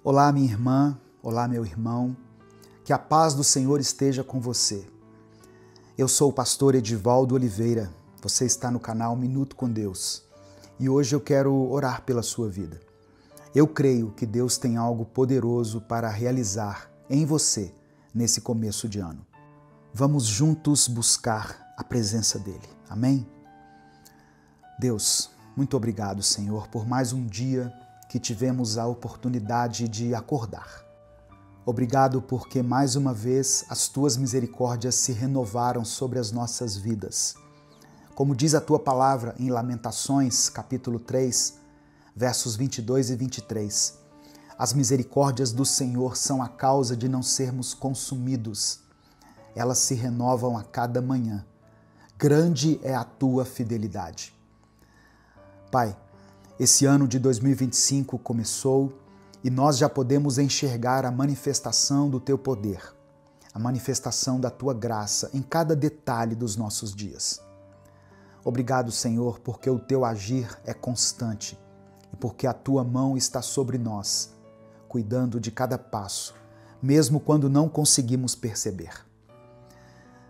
Olá, minha irmã, olá, meu irmão, que a paz do Senhor esteja com você. Eu sou o pastor Edivaldo Oliveira, você está no canal Minuto com Deus e hoje eu quero orar pela sua vida. Eu creio que Deus tem algo poderoso para realizar em você nesse começo de ano. Vamos juntos buscar a presença dEle, amém? Deus, muito obrigado, Senhor, por mais um dia que tivemos a oportunidade de acordar. Obrigado porque mais uma vez as Tuas misericórdias se renovaram sobre as nossas vidas. Como diz a Tua palavra em Lamentações, capítulo 3, versos 22 e 23, as misericórdias do Senhor são a causa de não sermos consumidos. Elas se renovam a cada manhã. Grande é a Tua fidelidade. Pai, esse ano de 2025 começou e nós já podemos enxergar a manifestação do Teu poder, a manifestação da Tua graça em cada detalhe dos nossos dias. Obrigado, Senhor, porque o Teu agir é constante e porque a Tua mão está sobre nós, cuidando de cada passo, mesmo quando não conseguimos perceber.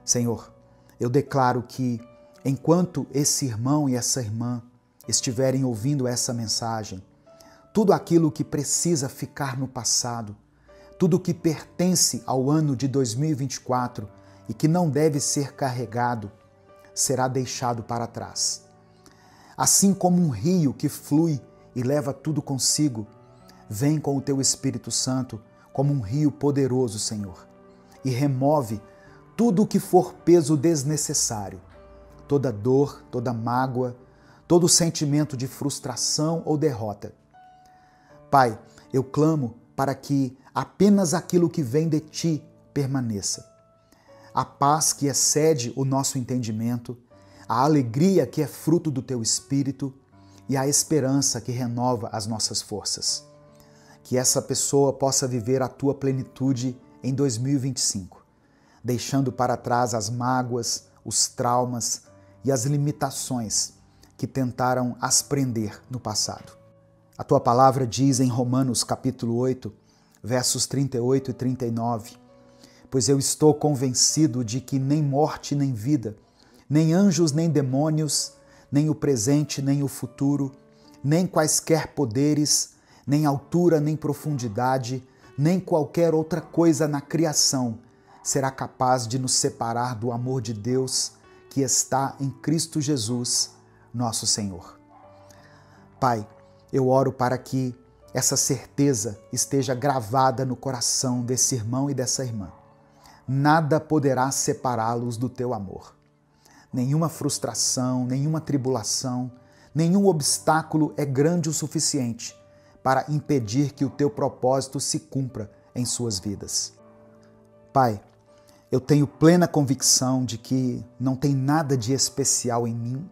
Senhor, eu declaro que enquanto esse irmão e essa irmã estiverem ouvindo essa mensagem, tudo aquilo que precisa ficar no passado, tudo que pertence ao ano de 2024 e que não deve ser carregado, será deixado para trás. Assim como um rio que flui e leva tudo consigo, vem com o Teu Espírito Santo como um rio poderoso, Senhor, e remove tudo o que for peso desnecessário, toda dor, toda mágoa, todo sentimento de frustração ou derrota. Pai, eu clamo para que apenas aquilo que vem de Ti permaneça. A paz que excede o nosso entendimento, a alegria que é fruto do Teu Espírito e a esperança que renova as nossas forças. Que essa pessoa possa viver a Tua plenitude em 2025, deixando para trás as mágoas, os traumas e as limitações que tentaram as prender no passado. A Tua palavra diz em Romanos capítulo 8, versos 38 e 39, pois eu estou convencido de que nem morte nem vida, nem anjos nem demônios, nem o presente nem o futuro, nem quaisquer poderes, nem altura nem profundidade, nem qualquer outra coisa na criação será capaz de nos separar do amor de Deus que está em Cristo Jesus, nosso Senhor. Pai, eu oro para que essa certeza esteja gravada no coração desse irmão e dessa irmã. Nada poderá separá-los do Teu amor. Nenhuma frustração, nenhuma tribulação, nenhum obstáculo é grande o suficiente para impedir que o Teu propósito se cumpra em suas vidas. Pai, eu tenho plena convicção de que não tem nada de especial em mim,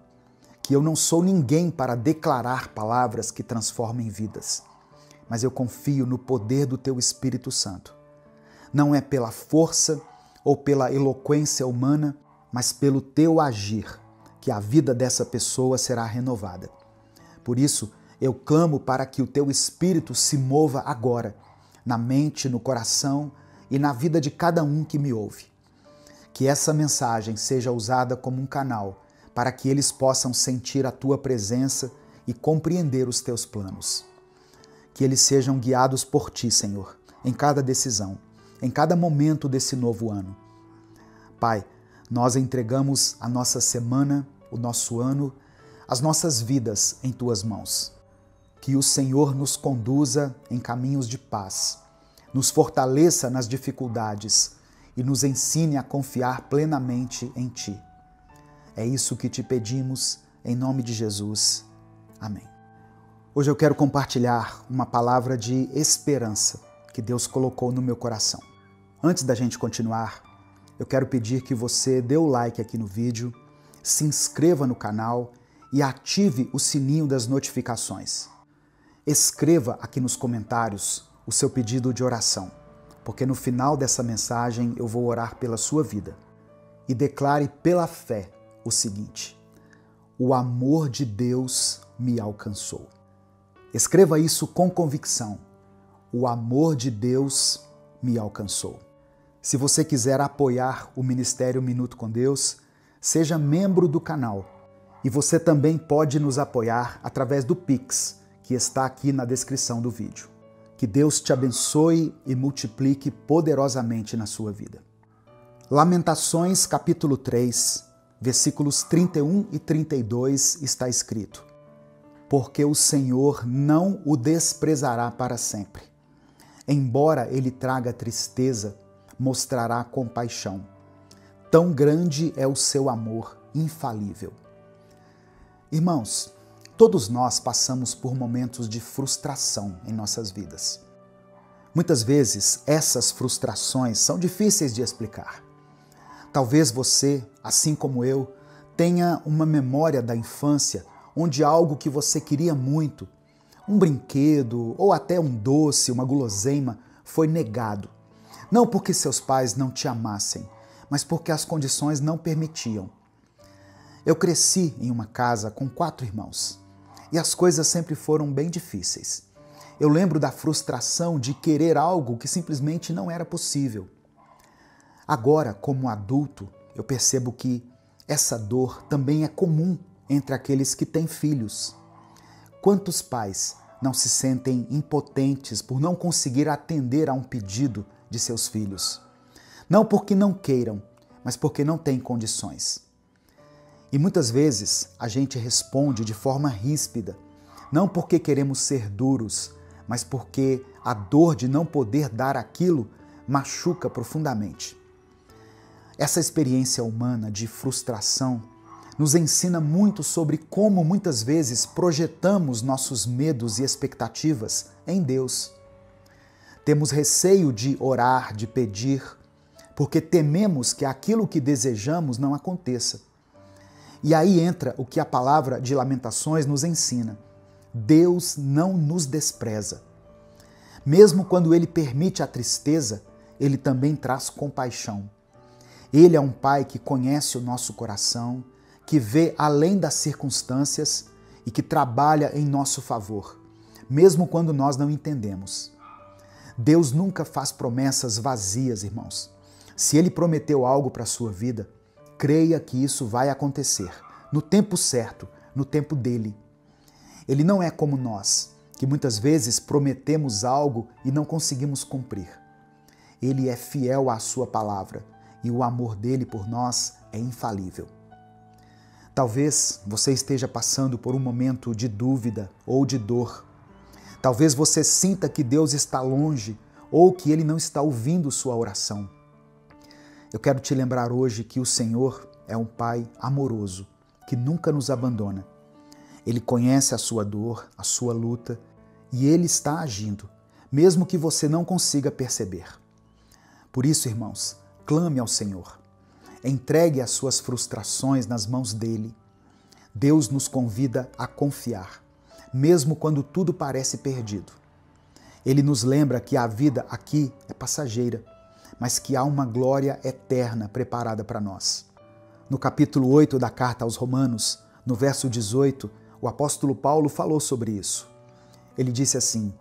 que eu não sou ninguém para declarar palavras que transformem vidas, mas eu confio no poder do Teu Espírito Santo. Não é pela força ou pela eloquência humana, mas pelo Teu agir, que a vida dessa pessoa será renovada. Por isso, eu clamo para que o Teu Espírito se mova agora, na mente, no coração e na vida de cada um que me ouve. Que essa mensagem seja usada como um canal para que eles possam sentir a Tua presença e compreender os Teus planos. Que eles sejam guiados por Ti, Senhor, em cada decisão, em cada momento desse novo ano. Pai, nós entregamos a nossa semana, o nosso ano, as nossas vidas em Tuas mãos. Que o Senhor nos conduza em caminhos de paz, nos fortaleça nas dificuldades e nos ensine a confiar plenamente em Ti. É isso que Te pedimos, em nome de Jesus. Amém. Hoje eu quero compartilhar uma palavra de esperança que Deus colocou no meu coração. Antes da gente continuar, eu quero pedir que você dê o like aqui no vídeo, se inscreva no canal e ative o sininho das notificações. Escreva aqui nos comentários o seu pedido de oração, porque no final dessa mensagem eu vou orar pela sua vida. E declare pela fé o seguinte: o amor de Deus me alcançou. Escreva isso com convicção. o amor de Deus me alcançou. Se você quiser apoiar o Ministério Minuto com Deus, seja membro do canal. E você também pode nos apoiar através do Pix, que está aqui na descrição do vídeo. Que Deus te abençoe e multiplique poderosamente na sua vida. Lamentações capítulo 3, versículos 31 e 32 está escrito: Porque o Senhor não o desprezará para sempre. Embora ele traga tristeza, mostrará compaixão. Tão grande é o seu amor infalível. Irmãos, todos nós passamos por momentos de frustração em nossas vidas. Muitas vezes, essas frustrações são difíceis de explicar. Talvez você, assim como eu, tenha uma memória da infância onde algo que você queria muito, um brinquedo ou até um doce, uma guloseima, foi negado. Não porque seus pais não te amassem, mas porque as condições não permitiam. Eu cresci em uma casa com 4 irmãos e as coisas sempre foram bem difíceis. Eu lembro da frustração de querer algo que simplesmente não era possível. Agora, como adulto, eu percebo que essa dor também é comum entre aqueles que têm filhos. Quantos pais não se sentem impotentes por não conseguir atender a um pedido de seus filhos? Não porque não queiram, mas porque não têm condições. E muitas vezes a gente responde de forma ríspida, não porque queremos ser duros, mas porque a dor de não poder dar aquilo machuca profundamente. Essa experiência humana de frustração nos ensina muito sobre como muitas vezes projetamos nossos medos e expectativas em Deus. Temos receio de orar, de pedir, porque tememos que aquilo que desejamos não aconteça. E aí entra o que a palavra de Lamentações nos ensina. Deus não nos despreza. Mesmo quando Ele permite a tristeza, Ele também traz compaixão. Ele é um Pai que conhece o nosso coração, que vê além das circunstâncias e que trabalha em nosso favor, mesmo quando nós não entendemos. Deus nunca faz promessas vazias, irmãos. Se Ele prometeu algo para a sua vida, creia que isso vai acontecer, no tempo certo, no tempo dele. Ele não é como nós, que muitas vezes prometemos algo e não conseguimos cumprir. Ele é fiel à sua palavra e o amor dele por nós é infalível. Talvez você esteja passando por um momento de dúvida ou de dor. Talvez você sinta que Deus está longe ou que Ele não está ouvindo sua oração. Eu quero te lembrar hoje que o Senhor é um Pai amoroso, que nunca nos abandona. Ele conhece a sua dor, a sua luta, e Ele está agindo, mesmo que você não consiga perceber. Por isso, irmãos, clame ao Senhor. Entregue as suas frustrações nas mãos dele. Deus nos convida a confiar, mesmo quando tudo parece perdido. Ele nos lembra que a vida aqui é passageira, mas que há uma glória eterna preparada para nós. No capítulo 8 da carta aos Romanos, no verso 18, o apóstolo Paulo falou sobre isso. Ele disse assim: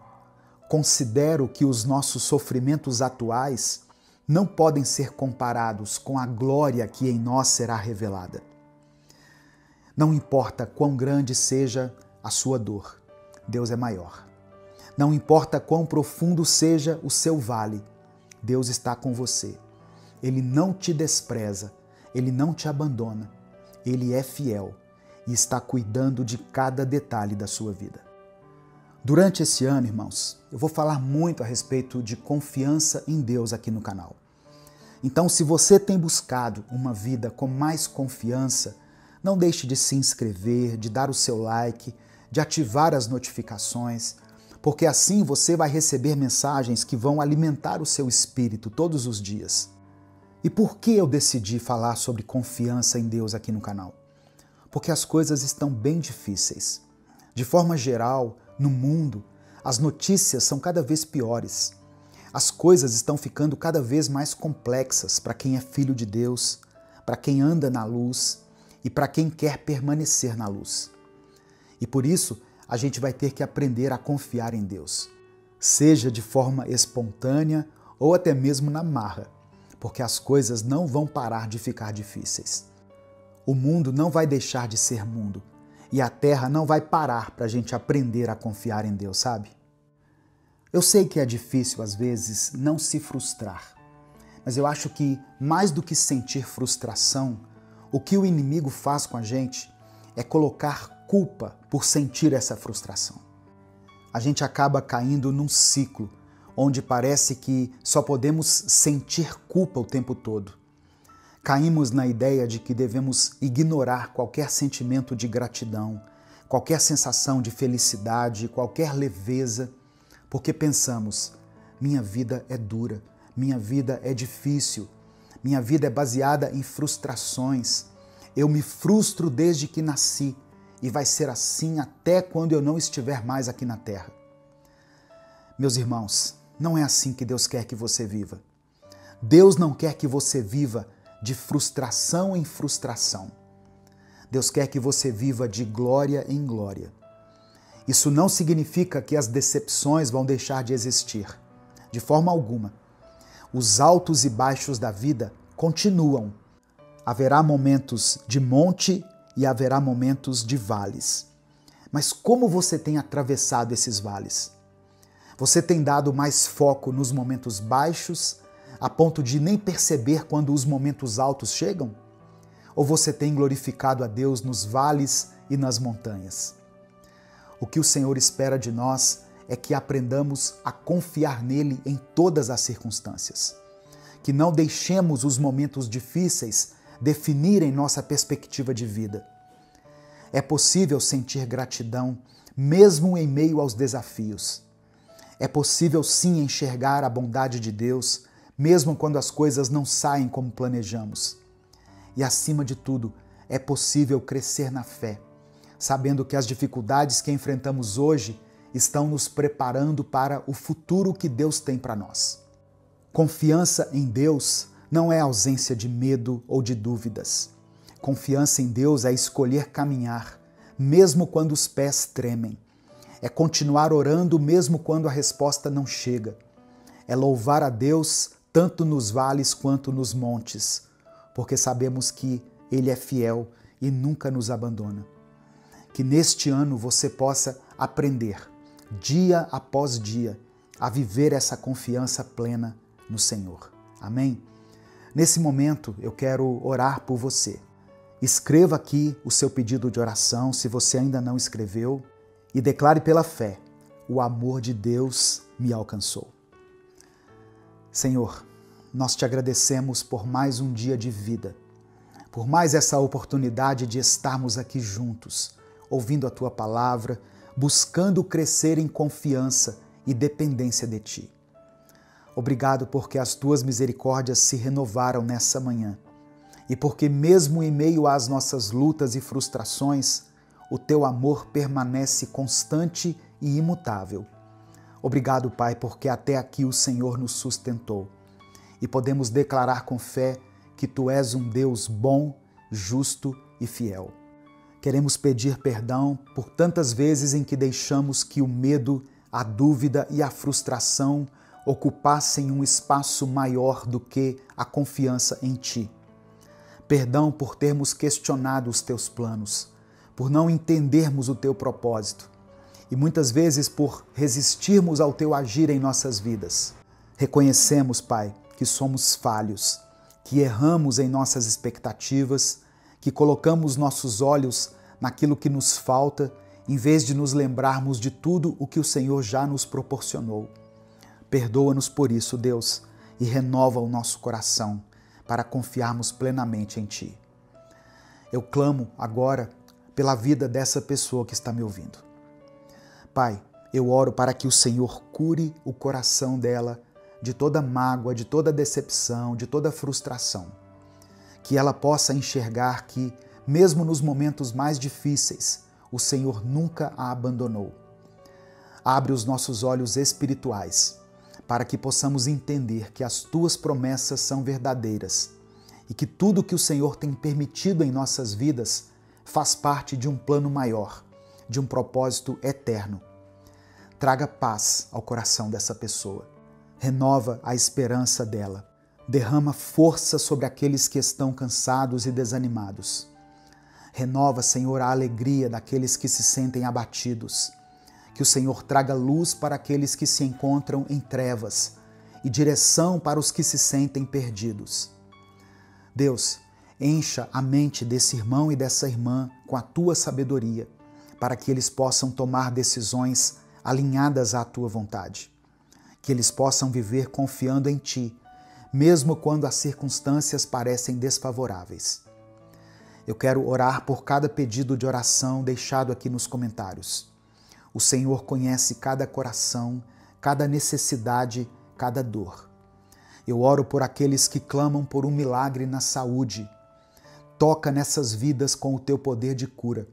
Considero que os nossos sofrimentos atuais não podem ser comparados com a glória que em nós será revelada. Não importa quão grande seja a sua dor, Deus é maior. Não importa quão profundo seja o seu vale, Deus está com você. Ele não te despreza, Ele não te abandona. Ele é fiel e está cuidando de cada detalhe da sua vida. Durante esse ano, irmãos, eu vou falar muito a respeito de confiança em Deus aqui no canal. Então, se você tem buscado uma vida com mais confiança, não deixe de se inscrever, de dar o seu like, de ativar as notificações, porque assim você vai receber mensagens que vão alimentar o seu espírito todos os dias. E por que eu decidi falar sobre confiança em Deus aqui no canal? Porque as coisas estão bem difíceis. De forma geral, no mundo, as notícias são cada vez piores. As coisas estão ficando cada vez mais complexas para quem é filho de Deus, para quem anda na luz e para quem quer permanecer na luz. E por isso, a gente vai ter que aprender a confiar em Deus. seja de forma espontânea ou até mesmo na marra, porque as coisas não vão parar de ficar difíceis. O mundo não vai deixar de ser mundo e a terra não vai parar para a gente aprender a confiar em Deus, sabe? Eu sei que é difícil, às vezes, não se frustrar, mas eu acho que, mais do que sentir frustração, o que o inimigo faz com a gente é colocar culpa por sentir essa frustração. A gente acaba caindo num ciclo onde parece que só podemos sentir culpa o tempo todo. Caímos na ideia de que devemos ignorar qualquer sentimento de gratidão, qualquer sensação de felicidade, qualquer leveza, porque pensamos, minha vida é dura, minha vida é difícil, minha vida é baseada em frustrações, eu me frustro desde que nasci e vai ser assim até quando eu não estiver mais aqui na terra. Meus irmãos, não é assim que Deus quer que você viva. Deus não quer que você viva de frustração em frustração. Deus quer que você viva de glória em glória. Isso não significa que as decepções vão deixar de existir. De forma alguma. Os altos e baixos da vida continuam. Haverá momentos de monte e haverá momentos de vales. Mas como você tem atravessado esses vales? Você tem dado mais foco nos momentos baixos, a ponto de nem perceber quando os momentos altos chegam? Ou você tem glorificado a Deus nos vales e nas montanhas? O que o Senhor espera de nós é que aprendamos a confiar nele em todas as circunstâncias. Que não deixemos os momentos difíceis definirem nossa perspectiva de vida. É possível sentir gratidão mesmo em meio aos desafios. É possível sim enxergar a bondade de Deus mesmo quando as coisas não saem como planejamos. E acima de tudo, é possível crescer na fé, sabendo que as dificuldades que enfrentamos hoje estão nos preparando para o futuro que Deus tem para nós. Confiança em Deus não é ausência de medo ou de dúvidas. Confiança em Deus é escolher caminhar, mesmo quando os pés tremem. É continuar orando mesmo quando a resposta não chega. É louvar a Deus tanto nos vales quanto nos montes, porque sabemos que Ele é fiel e nunca nos abandona. Que neste ano você possa aprender, dia após dia, a viver essa confiança plena no Senhor. Amém? Nesse momento, eu quero orar por você. Escreva aqui o seu pedido de oração, se você ainda não escreveu, e declare pela fé: o amor de Deus me alcançou. Senhor, nós te agradecemos por mais um dia de vida, por mais essa oportunidade de estarmos aqui juntos, ouvindo a Tua palavra, buscando crescer em confiança e dependência de Ti. Obrigado porque as Tuas misericórdias se renovaram nessa manhã e porque mesmo em meio às nossas lutas e frustrações, o Teu amor permanece constante e imutável. Obrigado, Pai, porque até aqui o Senhor nos sustentou e podemos declarar com fé que Tu és um Deus bom, justo e fiel. Queremos pedir perdão por tantas vezes em que deixamos que o medo, a dúvida e a frustração ocupassem um espaço maior do que a confiança em Ti. Perdão por termos questionado os Teus planos, por não entendermos o Teu propósito e muitas vezes por resistirmos ao Teu agir em nossas vidas. Reconhecemos, Pai, que somos falhos, que erramos em nossas expectativas, que colocamos nossos olhos naquilo que nos falta, em vez de nos lembrarmos de tudo o que o Senhor já nos proporcionou. Perdoa-nos por isso, Deus, e renova o nosso coração para confiarmos plenamente em Ti. Eu clamo agora pela vida dessa pessoa que está me ouvindo. Pai, eu oro para que o Senhor cure o coração dela de toda mágoa, de toda decepção, de toda frustração. Que ela possa enxergar que, mesmo nos momentos mais difíceis, o Senhor nunca a abandonou. Abre os nossos olhos espirituais para que possamos entender que as Tuas promessas são verdadeiras e que tudo que o Senhor tem permitido em nossas vidas faz parte de um plano maior, de um propósito eterno. traga paz ao coração dessa pessoa. Renova a esperança dela. Derrama força sobre aqueles que estão cansados e desanimados. Renova, Senhor, a alegria daqueles que se sentem abatidos. Que o Senhor traga luz para aqueles que se encontram em trevas e direção para os que se sentem perdidos. Deus, encha a mente desse irmão e dessa irmã com a tua sabedoria, para que eles possam tomar decisões alinhadas à tua vontade. Que eles possam viver confiando em ti, mesmo quando as circunstâncias parecem desfavoráveis. Eu quero orar por cada pedido de oração deixado aqui nos comentários. O Senhor conhece cada coração, cada necessidade, cada dor. Eu oro por aqueles que clamam por um milagre na saúde. Toca nessas vidas com o teu poder de cura.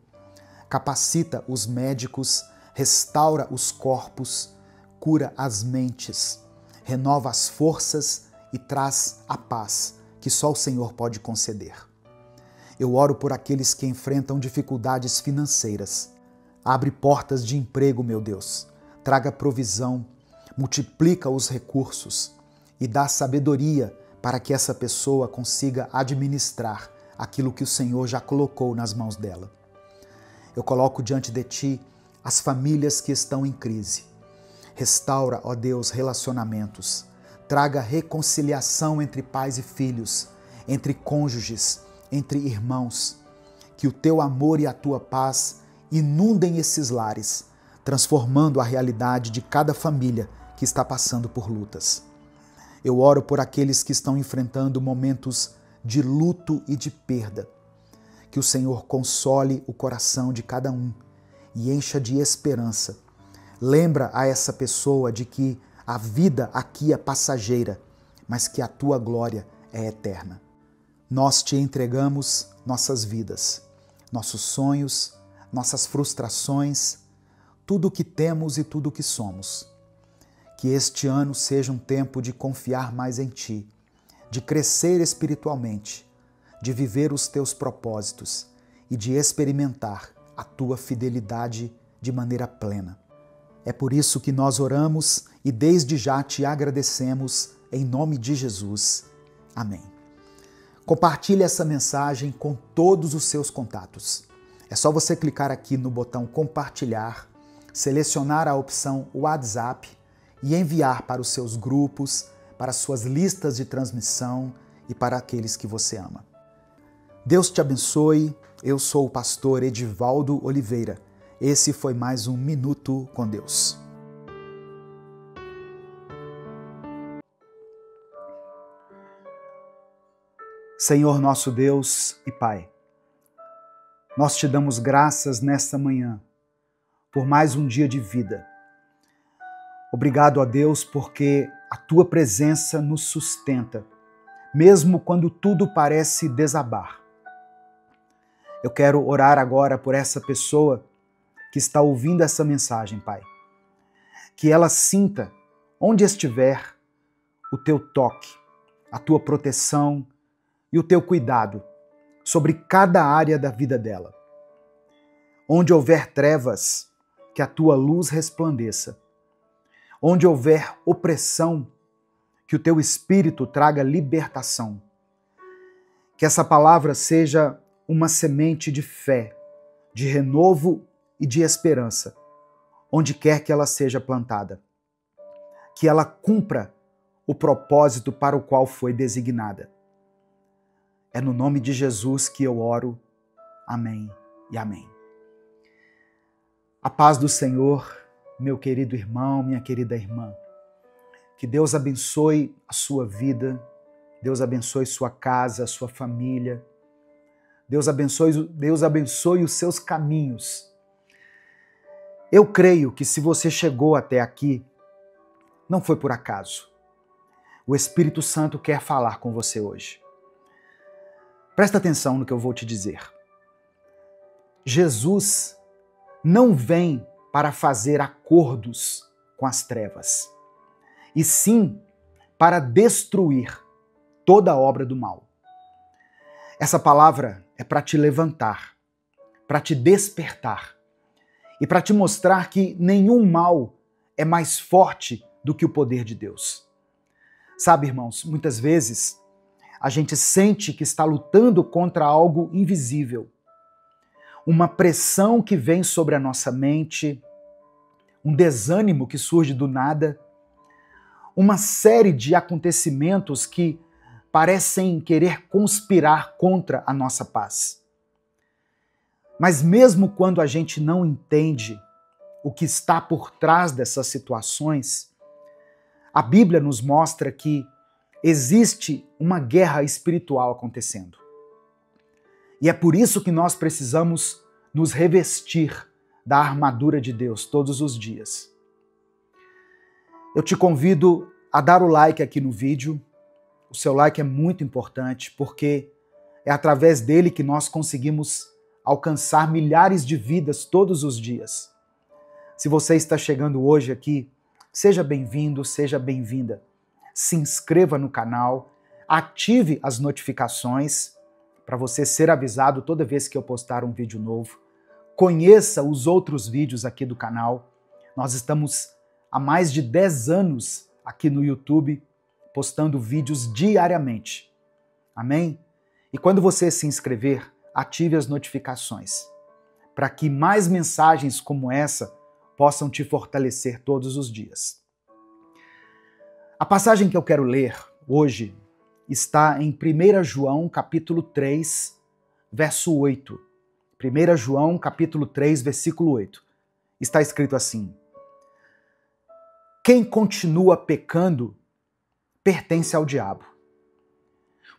Capacita os médicos, restaura os corpos, cura as mentes, renova as forças e traz a paz que só o Senhor pode conceder. Eu oro por aqueles que enfrentam dificuldades financeiras. Abre portas de emprego, meu Deus. Traga provisão, multiplica os recursos e dá sabedoria para que essa pessoa consiga administrar aquilo que o Senhor já colocou nas mãos dela. Eu coloco diante de ti as famílias que estão em crise. Restaura, ó Deus, relacionamentos. Traga reconciliação entre pais e filhos, entre cônjuges, entre irmãos. Que o teu amor e a tua paz inundem esses lares, transformando a realidade de cada família que está passando por lutas. Eu oro por aqueles que estão enfrentando momentos de luto e de perda. Que o Senhor console o coração de cada um e encha de esperança. Lembra a essa pessoa de que a vida aqui é passageira, mas que a tua glória é eterna. Nós te entregamos nossas vidas, nossos sonhos, nossas frustrações, tudo o que temos e tudo o que somos. Que este ano seja um tempo de confiar mais em ti, de crescer espiritualmente, de viver os teus propósitos e de experimentar a tua fidelidade de maneira plena. É por isso que nós oramos e desde já te agradecemos em nome de Jesus. Amém. Compartilhe essa mensagem com todos os seus contatos. É só você clicar aqui no botão compartilhar, selecionar a opção WhatsApp e enviar para os seus grupos, para as suas listas de transmissão e para aqueles que você ama. Deus te abençoe. Eu sou o pastor Edivaldo Oliveira. Esse foi mais um Minuto com Deus. Senhor nosso Deus e Pai, nós te damos graças nesta manhã por mais um dia de vida. Obrigado a Deus porque a tua presença nos sustenta, mesmo quando tudo parece desabar. Eu quero orar agora por essa pessoa que está ouvindo essa mensagem, Pai. Que ela sinta, onde estiver, o teu toque, a tua proteção e o teu cuidado sobre cada área da vida dela. Onde houver trevas, que a tua luz resplandeça. Onde houver opressão, que o teu Espírito traga libertação. Que essa palavra seja uma semente de fé, de renovo e de esperança, onde quer que ela seja plantada. Que ela cumpra o propósito para o qual foi designada. É no nome de Jesus que eu oro. Amém e amém. A paz do Senhor, meu querido irmão, minha querida irmã. Que Deus abençoe a sua vida, Deus abençoe sua casa, sua família. Deus abençoe os seus caminhos. Eu creio que se você chegou até aqui, não foi por acaso. O Espírito Santo quer falar com você hoje. Presta atenção no que eu vou te dizer. Jesus não vem para fazer acordos com as trevas, e sim para destruir toda a obra do mal. Essa palavra é para te levantar, para te despertar e para te mostrar que nenhum mal é mais forte do que o poder de Deus. Sabe, irmãos, muitas vezes a gente sente que está lutando contra algo invisível. Uma pressão que vem sobre a nossa mente, um desânimo que surge do nada, uma série de acontecimentos que parecem querer conspirar contra a nossa paz. Mas mesmo quando a gente não entende o que está por trás dessas situações, a Bíblia nos mostra que existe uma guerra espiritual acontecendo. E é por isso que nós precisamos nos revestir da armadura de Deus todos os dias. Eu te convido a dar o like aqui no vídeo. O seu like é muito importante porque é através dele que nós conseguimos alcançar milhares de vidas todos os dias. Se você está chegando hoje aqui, seja bem-vindo, seja bem-vinda. Se inscreva no canal, ative as notificações para você ser avisado toda vez que eu postar um vídeo novo. Conheça os outros vídeos aqui do canal. Nós estamos há mais de 10 anos aqui no YouTube postando vídeos diariamente. Amém? E quando você se inscrever, ative as notificações para que mais mensagens como essa possam te fortalecer todos os dias. A passagem que eu quero ler hoje está em 1 João capítulo 3, verso 8. 1 João capítulo 3, versículo 8. Está escrito assim: quem continua pecando pertence ao diabo,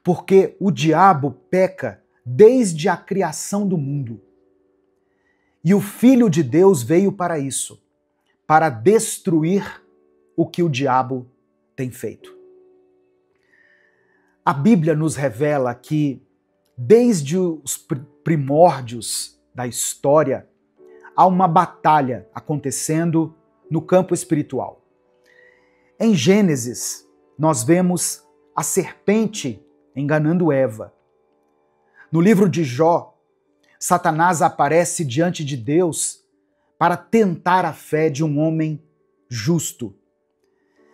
porque o diabo peca desde a criação do mundo. E o Filho de Deus veio para isso, para destruir o que o diabo tem feito. A Bíblia nos revela que, desde os primórdios da história, há uma batalha acontecendo no campo espiritual. Em Gênesis, nós vemos a serpente enganando Eva. No livro de Jó, Satanás aparece diante de Deus para tentar a fé de um homem justo.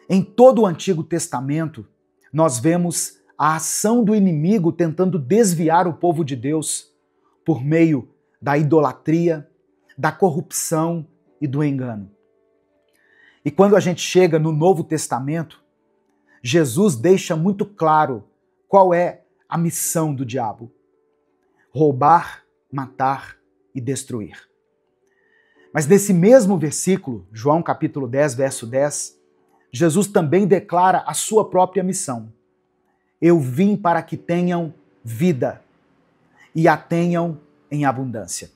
Em todo o Antigo Testamento, nós vemos a ação do inimigo tentando desviar o povo de Deus por meio da idolatria, da corrupção e do engano. E quando a gente chega no Novo Testamento, Jesus deixa muito claro qual é a missão do diabo: roubar, matar e destruir. Mas nesse mesmo versículo, João capítulo 10, verso 10, Jesus também declara a sua própria missão. Eu vim para que tenham vida e a tenham em abundância.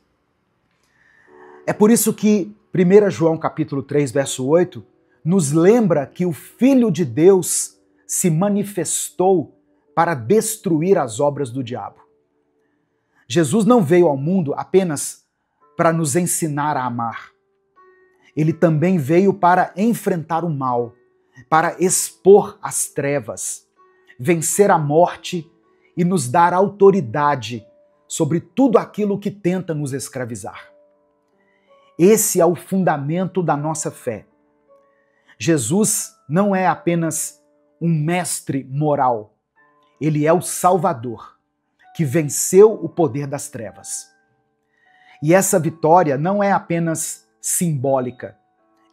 É por isso que 1 João capítulo 3, verso 8, nos lembra que o Filho de Deus se manifestou para destruir as obras do diabo. Jesus não veio ao mundo apenas para nos ensinar a amar. Ele também veio para enfrentar o mal, para expor as trevas, vencer a morte e nos dar autoridade sobre tudo aquilo que tenta nos escravizar. Esse é o fundamento da nossa fé. Jesus não é apenas um mestre moral, ele é o Salvador, que venceu o poder das trevas. E essa vitória não é apenas simbólica,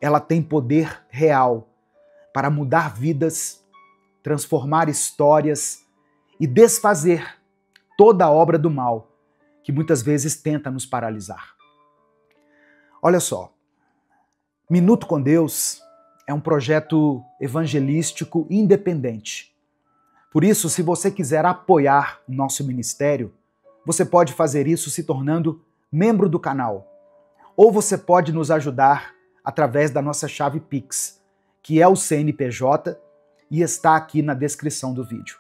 ela tem poder real para mudar vidas, transformar histórias e desfazer toda a obra do mal que muitas vezes tenta nos paralisar. Olha só, Minuto com Deus é um projeto evangelístico independente. Por isso, se você quiser apoiar o nosso ministério, você pode fazer isso se tornando membro do canal. Ou você pode nos ajudar através da nossa chave Pix, que é o CNPJ e está aqui na descrição do vídeo.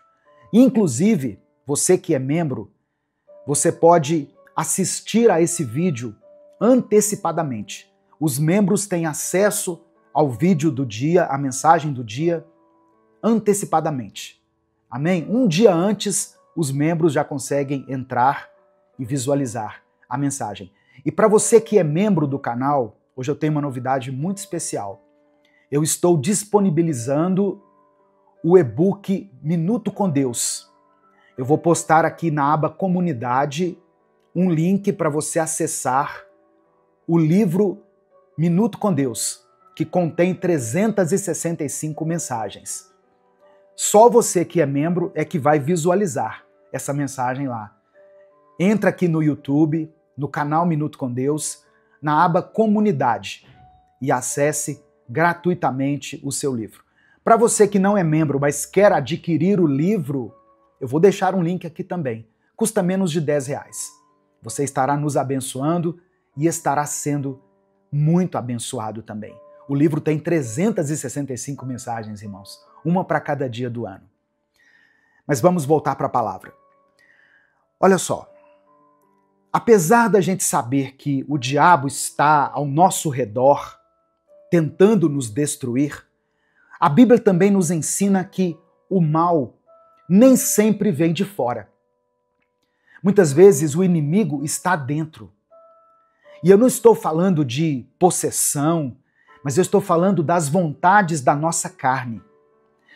Inclusive, você que é membro, você pode assistir a esse vídeo antecipadamente. Os membros têm acesso ao vídeo do dia, à mensagem do dia, antecipadamente. Amém? Um dia antes, os membros já conseguem entrar e visualizar a mensagem. E para você que é membro do canal, hoje eu tenho uma novidade muito especial. eu estou disponibilizando o e-book Minuto com Deus. Eu vou postar aqui na aba Comunidade um link para você acessar o livro Minuto com Deus, que contém 365 mensagens. Só você que é membro é que vai visualizar essa mensagem lá. Entra aqui no YouTube, no canal Minuto com Deus, na aba Comunidade e acesse gratuitamente o seu livro. Para você que não é membro, mas quer adquirir o livro, eu vou deixar um link aqui também. Custa menos de R$10. Você estará nos abençoando e estará sendo muito abençoado também. O livro tem 365 mensagens, irmãos, uma para cada dia do ano. Mas vamos voltar para a palavra. Olha só, apesar da gente saber que o diabo está ao nosso redor, tentando nos destruir, a Bíblia também nos ensina que o mal nem sempre vem de fora. Muitas vezes o inimigo está dentro. E eu não estou falando de possessão, mas eu estou falando das vontades da nossa carne,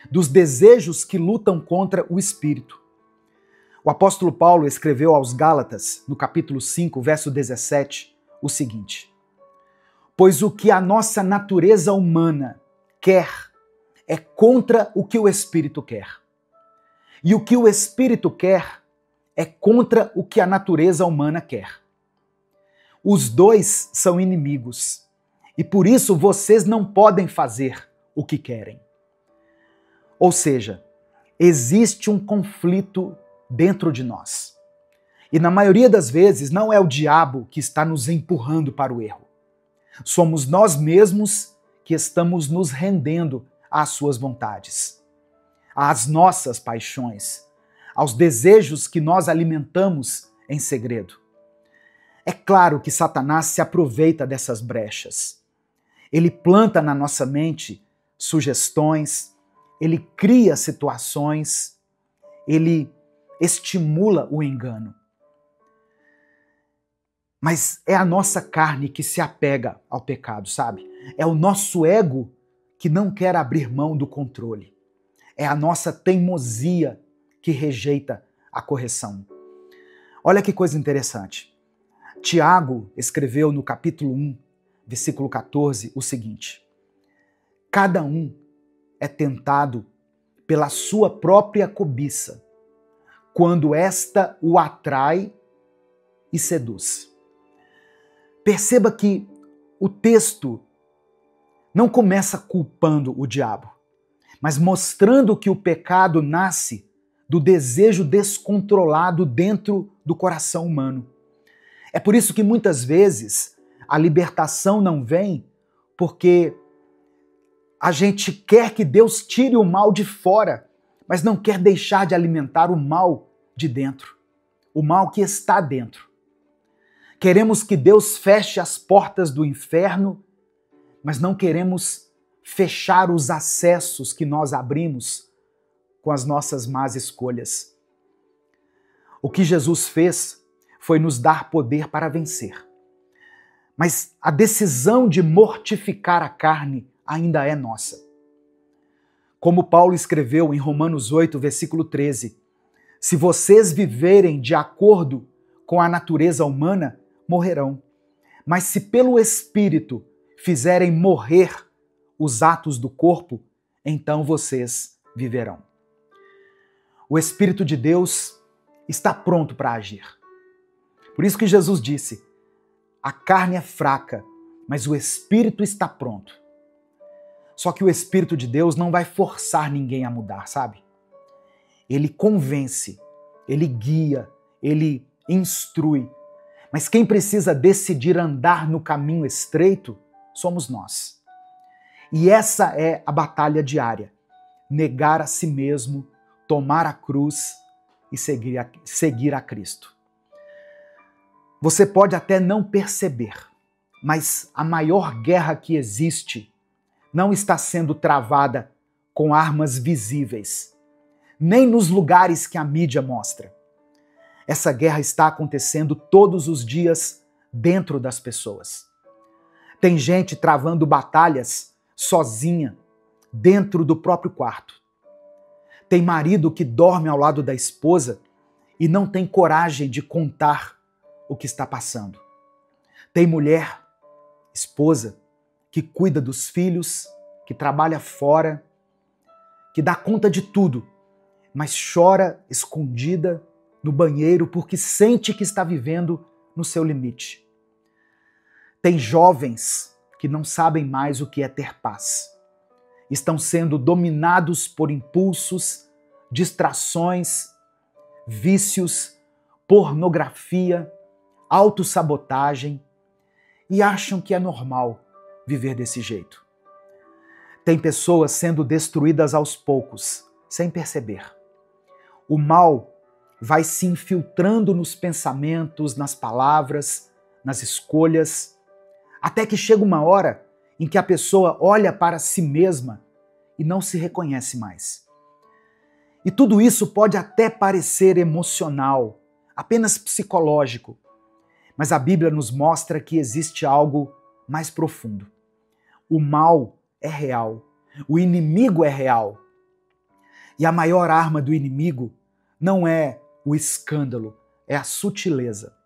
dos desejos que lutam contra o espírito. O apóstolo Paulo escreveu aos Gálatas, no capítulo 5, verso 17, o seguinte: pois o que a nossa natureza humana quer é contra o que o espírito quer. E o que o espírito quer é contra o que a natureza humana quer. Os dois são inimigos, e por isso vocês não podem fazer o que querem. Ou seja, existe um conflito dentro de nós. E na maioria das vezes não é o diabo que está nos empurrando para o erro. Somos nós mesmos que estamos nos rendendo às suas vontades, às nossas paixões, aos desejos que nós alimentamos em segredo. É claro que Satanás se aproveita dessas brechas. Ele planta na nossa mente sugestões, ele cria situações, ele estimula o engano. Mas é a nossa carne que se apega ao pecado, sabe? É o nosso ego que não quer abrir mão do controle. É a nossa teimosia que rejeita a correção. Olha que coisa interessante. Tiago escreveu no capítulo 1, versículo 14, o seguinte: cada um é tentado pela sua própria cobiça, quando esta o atrai e seduz. Perceba que o texto não começa culpando o diabo, mas mostrando que o pecado nasce do desejo descontrolado dentro do coração humano. É por isso que muitas vezes a libertação não vem porque a gente quer que Deus tire o mal de fora, mas não quer deixar de alimentar o mal de dentro, o mal que está dentro. Queremos que Deus feche as portas do inferno, mas não queremos fechar os acessos que nós abrimos com as nossas más escolhas. O que Jesus fez foi nos dar poder para vencer. Mas a decisão de mortificar a carne ainda é nossa. Como Paulo escreveu em Romanos 8, versículo 13, se vocês viverem de acordo com a natureza humana, morrerão. Mas se pelo Espírito fizerem morrer os atos do corpo, então vocês viverão. O Espírito de Deus está pronto para agir. Por isso que Jesus disse, a carne é fraca, mas o Espírito está pronto. Só que o Espírito de Deus não vai forçar ninguém a mudar, sabe? Ele convence, ele guia, ele instrui. Mas quem precisa decidir andar no caminho estreito somos nós. E essa é a batalha diária. Negar a si mesmo, tomar a cruz e seguir a Cristo. Você pode até não perceber, mas a maior guerra que existe não está sendo travada com armas visíveis, nem nos lugares que a mídia mostra. Essa guerra está acontecendo todos os dias dentro das pessoas. Tem gente travando batalhas sozinha, dentro do próprio quarto. Tem marido que dorme ao lado da esposa e não tem coragem de contar o que está passando. Tem mulher, esposa, que cuida dos filhos, que trabalha fora, que dá conta de tudo, mas chora escondida no banheiro porque sente que está vivendo no seu limite. Tem jovens que não sabem mais o que é ter paz. Estão sendo dominados por impulsos, distrações, vícios, pornografia, autossabotagem e acham que é normal viver desse jeito. Tem pessoas sendo destruídas aos poucos, sem perceber. O mal vai se infiltrando nos pensamentos, nas palavras, nas escolhas, até que chega uma hora em que a pessoa olha para si mesma e não se reconhece mais. E tudo isso pode até parecer emocional, apenas psicológico, mas a Bíblia nos mostra que existe algo mais profundo. O mal é real, o inimigo é real. E a maior arma do inimigo não é o escândalo, é a sutileza.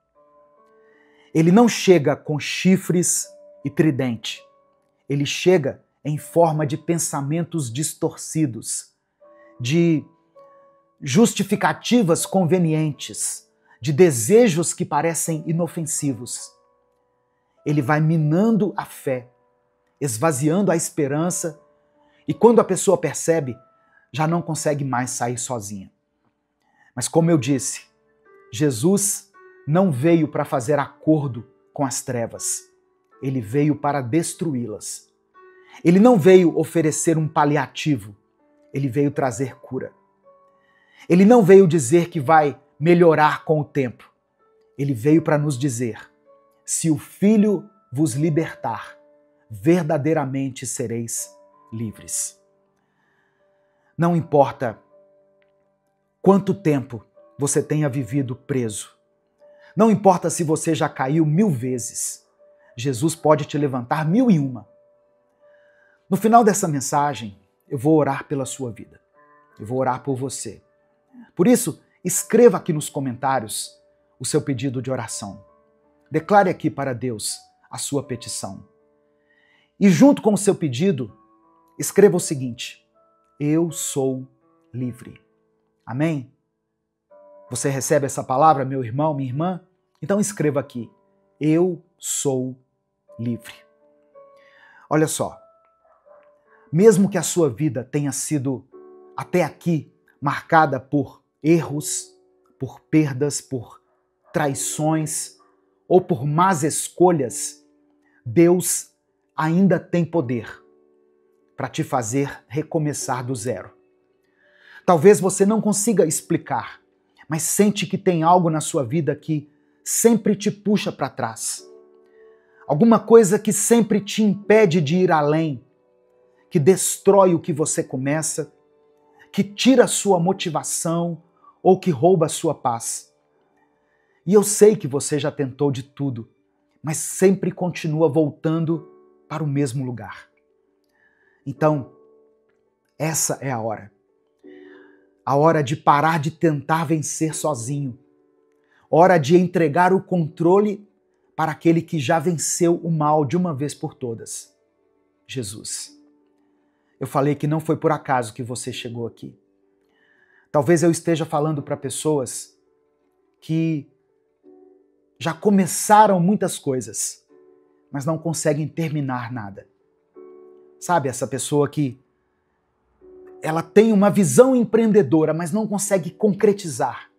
Ele não chega com chifres e tridente. Ele chega em forma de pensamentos distorcidos, de justificativas convenientes, de desejos que parecem inofensivos. Ele vai minando a fé, esvaziando a esperança, e quando a pessoa percebe, já não consegue mais sair sozinha. Mas como eu disse, Jesus não veio para fazer acordo com as trevas. Ele veio para destruí-las. Ele não veio oferecer um paliativo. Ele veio trazer cura. Ele não veio dizer que vai melhorar com o tempo. Ele veio para nos dizer: se o Filho vos libertar, verdadeiramente sereis livres. Não importa quanto tempo você tenha vivido preso. Não importa se você já caiu 1000 vezes. Jesus pode te levantar 1001. No final dessa mensagem, eu vou orar pela sua vida. Eu vou orar por você. Por isso, escreva aqui nos comentários o seu pedido de oração. Declare aqui para Deus a sua petição. E junto com o seu pedido, escreva o seguinte: eu sou livre. Amém? Você recebe essa palavra, meu irmão, minha irmã? Então escreva aqui: eu sou livre. Olha só, mesmo que a sua vida tenha sido até aqui marcada por erros, por perdas, por traições ou por más escolhas, Deus ainda tem poder para te fazer recomeçar do zero. Talvez você não consiga explicar, mas sente que tem algo na sua vida que sempre te puxa para trás. Alguma coisa que sempre te impede de ir além, que destrói o que você começa, que tira a sua motivação ou que rouba a sua paz. E eu sei que você já tentou de tudo, mas sempre continua voltando para o mesmo lugar. Então, essa é a hora. A hora de parar de tentar vencer sozinho. Hora de entregar o controle para aquele que já venceu o mal de uma vez por todas. Jesus. Eu falei que não foi por acaso que você chegou aqui. Talvez eu esteja falando para pessoas que já começaram muitas coisas, mas não conseguem terminar nada. Sabe, essa pessoa que ela tem uma visão empreendedora, mas não consegue concretizar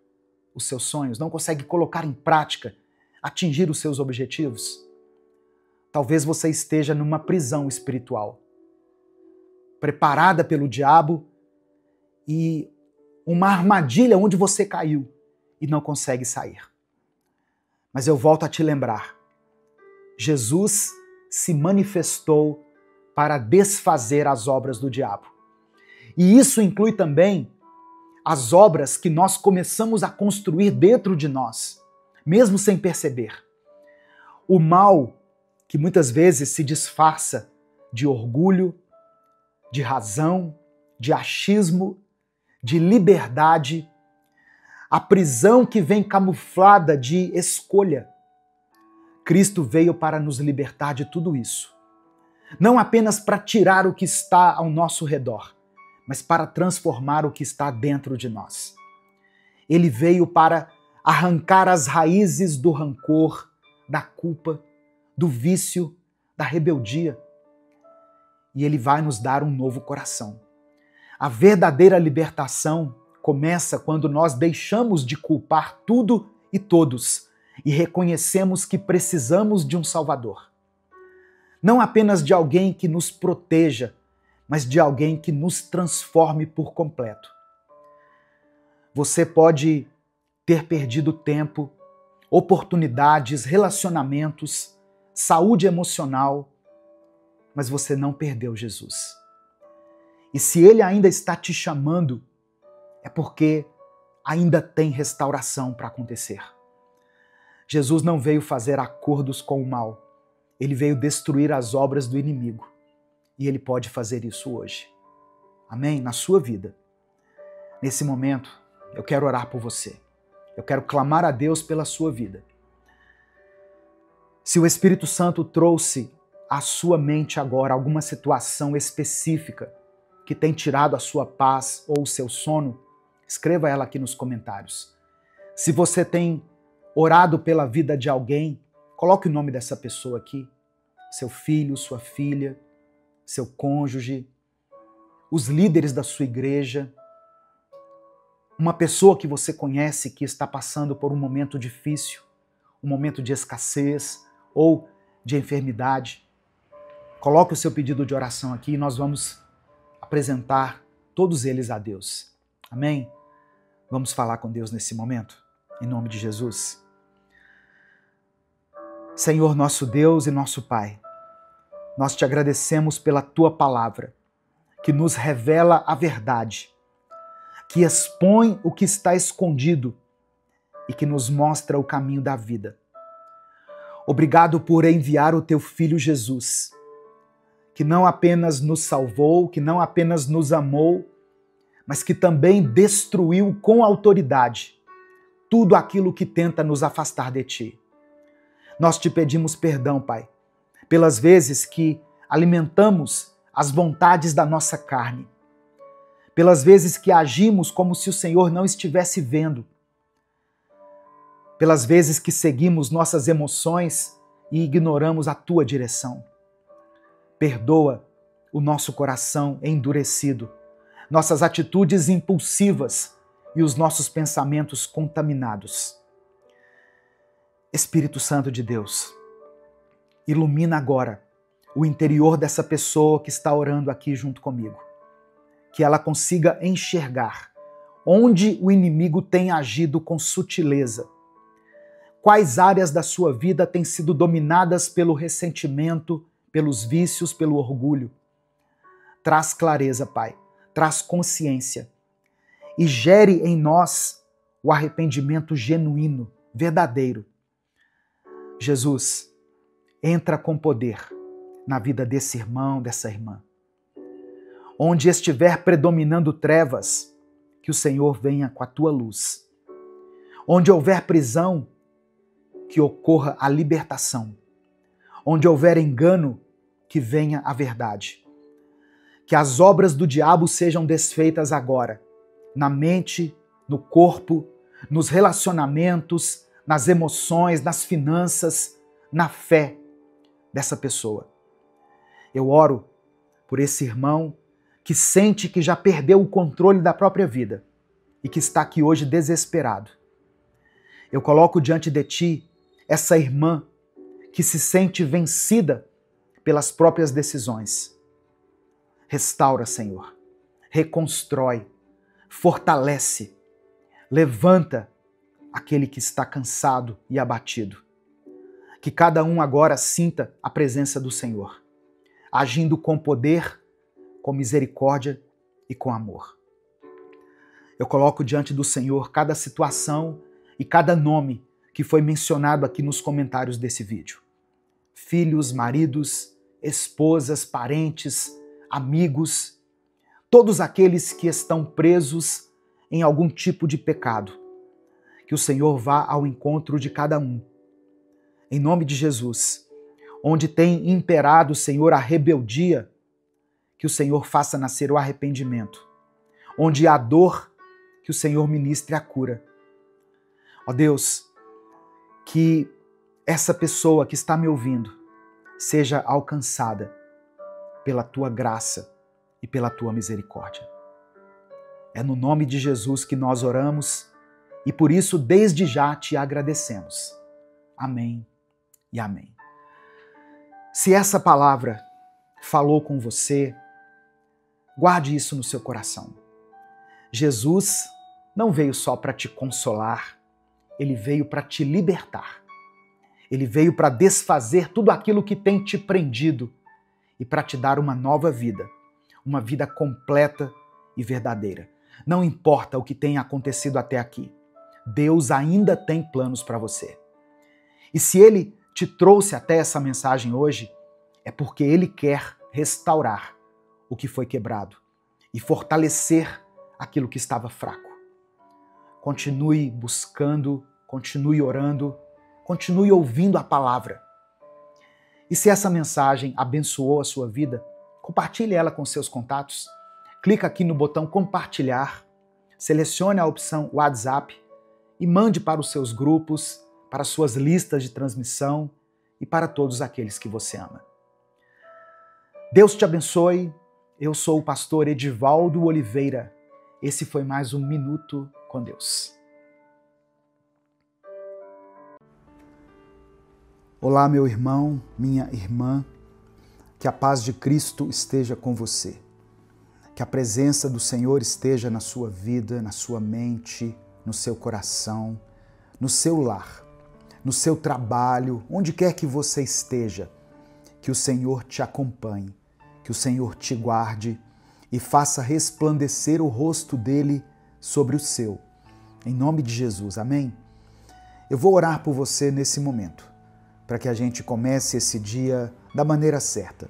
os seus sonhos, não consegue colocar em prática, atingir os seus objetivos? Talvez você esteja numa prisão espiritual, preparada pelo diabo e uma armadilha onde você caiu e não consegue sair. Mas eu volto a te lembrar, Jesus se manifestou para desfazer as obras do diabo. E isso inclui também as obras que nós começamos a construir dentro de nós, mesmo sem perceber. O mal, que muitas vezes se disfarça de orgulho, de razão, de achismo, de liberdade, a prisão que vem camuflada de escolha. Cristo veio para nos libertar de tudo isso. Não apenas para tirar o que está ao nosso redor, mas para transformar o que está dentro de nós. Ele veio para arrancar as raízes do rancor, da culpa, do vício, da rebeldia. E ele vai nos dar um novo coração. A verdadeira libertação começa quando nós deixamos de culpar tudo e todos e reconhecemos que precisamos de um Salvador. Não apenas de alguém que nos proteja, mas de alguém que nos transforme por completo. Você pode ter perdido tempo, oportunidades, relacionamentos, saúde emocional, mas você não perdeu Jesus. E se Ele ainda está te chamando, é porque ainda tem restauração para acontecer. Jesus não veio fazer acordos com o mal, Ele veio destruir as obras do inimigo. E Ele pode fazer isso hoje. Amém? Na sua vida. Nesse momento, eu quero orar por você. Eu quero clamar a Deus pela sua vida. Se o Espírito Santo trouxe à sua mente agora alguma situação específica que tem tirado a sua paz ou o seu sono, escreva ela aqui nos comentários. Se você tem orado pela vida de alguém, coloque o nome dessa pessoa aqui. Seu filho, sua filha, seu cônjuge, os líderes da sua igreja, uma pessoa que você conhece que está passando por um momento difícil, um momento de escassez ou de enfermidade. Coloque o seu pedido de oração aqui e nós vamos apresentar todos eles a Deus. Amém? Vamos falar com Deus nesse momento, em nome de Jesus. Senhor, nosso Deus e nosso Pai, nós te agradecemos pela Tua palavra, que nos revela a verdade, que expõe o que está escondido e que nos mostra o caminho da vida. Obrigado por enviar o Teu Filho Jesus, que não apenas nos salvou, que não apenas nos amou, mas que também destruiu com autoridade tudo aquilo que tenta nos afastar de Ti. Nós te pedimos perdão, Pai, pelas vezes que alimentamos as vontades da nossa carne, pelas vezes que agimos como se o Senhor não estivesse vendo, pelas vezes que seguimos nossas emoções e ignoramos a Tua direção. Perdoa o nosso coração endurecido, nossas atitudes impulsivas e os nossos pensamentos contaminados. Espírito Santo de Deus, ilumina agora o interior dessa pessoa que está orando aqui junto comigo. Que ela consiga enxergar onde o inimigo tem agido com sutileza. Quais áreas da sua vida têm sido dominadas pelo ressentimento, pelos vícios, pelo orgulho. Traz clareza, Pai. Traz consciência. E gere em nós o arrependimento genuíno, verdadeiro. Jesus, entra com poder na vida desse irmão, dessa irmã. Onde estiver predominando trevas, que o Senhor venha com a Tua luz. Onde houver prisão, que ocorra a libertação. Onde houver engano, que venha a verdade. Que as obras do diabo sejam desfeitas agora, na mente, no corpo, nos relacionamentos, nas emoções, nas finanças, na fé dessa pessoa. Eu oro por esse irmão que sente que já perdeu o controle da própria vida e que está aqui hoje desesperado. Eu coloco diante de Ti essa irmã que se sente vencida pelas próprias decisões. Restaura, Senhor. Reconstrói. Fortalece. Levanta aquele que está cansado e abatido. Que cada um agora sinta a presença do Senhor, agindo com poder, com misericórdia e com amor. Eu coloco diante do Senhor cada situação e cada nome que foi mencionado aqui nos comentários desse vídeo. Filhos, maridos, esposas, parentes, amigos, todos aqueles que estão presos em algum tipo de pecado. Que o Senhor vá ao encontro de cada um. Em nome de Jesus. Onde tem imperado, Senhor, a rebeldia, que o Senhor faça nascer o arrependimento. Onde há dor, que o Senhor ministre a cura. Ó Deus, que essa pessoa que está me ouvindo seja alcançada pela tua graça e pela tua misericórdia. É no nome de Jesus que nós oramos e por isso desde já te agradecemos. Amém e amém. Se essa palavra falou com você, guarde isso no seu coração. Jesus não veio só para te consolar, ele veio para te libertar. Ele veio para desfazer tudo aquilo que tem te prendido e para te dar uma nova vida, uma vida completa e verdadeira. Não importa o que tenha acontecido até aqui, Deus ainda tem planos para você. E se Ele te trouxe até essa mensagem hoje, é porque Ele quer restaurar o que foi quebrado e fortalecer aquilo que estava fraco. Continue buscando, continue orando, continue ouvindo a palavra. E se essa mensagem abençoou a sua vida, compartilhe ela com seus contatos. Clica aqui no botão compartilhar, selecione a opção WhatsApp e mande para os seus grupos, para as suas listas de transmissão e para todos aqueles que você ama. Deus te abençoe. Eu sou o pastor Edivaldo Oliveira. Esse foi mais um Minuto com Deus. Olá, meu irmão, minha irmã. Que a paz de Cristo esteja com você. Que a presença do Senhor esteja na sua vida, na sua mente, no seu coração, no seu lar, no seu trabalho, onde quer que você esteja. Que o Senhor te acompanhe, que o Senhor te guarde e faça resplandecer o rosto dele sobre o seu. Em nome de Jesus, amém? Eu vou orar por você nesse momento, para que a gente comece esse dia da maneira certa.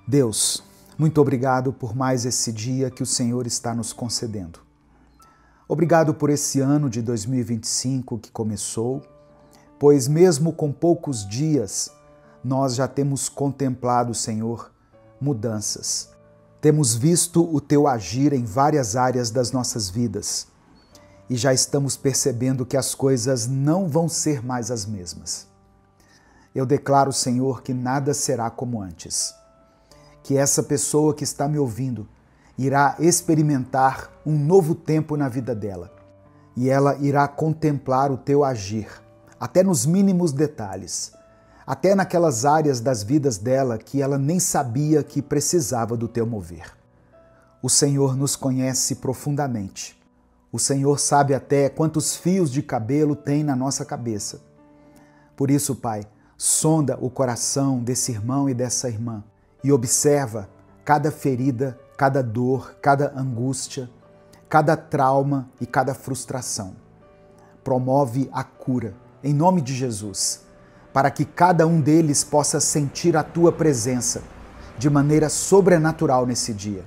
Deus, muito obrigado por mais esse dia que o Senhor está nos concedendo. Obrigado por esse ano de 2025 que começou, pois mesmo com poucos dias, nós já temos contemplado, Senhor, mudanças. Temos visto o Teu agir em várias áreas das nossas vidas e já estamos percebendo que as coisas não vão ser mais as mesmas. Eu declaro, Senhor, que nada será como antes. Que essa pessoa que está me ouvindo irá experimentar um novo tempo na vida dela e ela irá contemplar o Teu agir, até nos mínimos detalhes, até naquelas áreas das vidas dela que ela nem sabia que precisava do Teu mover. O Senhor nos conhece profundamente. O Senhor sabe até quantos fios de cabelo tem na nossa cabeça. Por isso, Pai, sonda o coração desse irmão e dessa irmã e observa cada ferida, cada dor, cada angústia, cada trauma e cada frustração. Promove a cura, em nome de Jesus, para que cada um deles possa sentir a Tua presença de maneira sobrenatural nesse dia.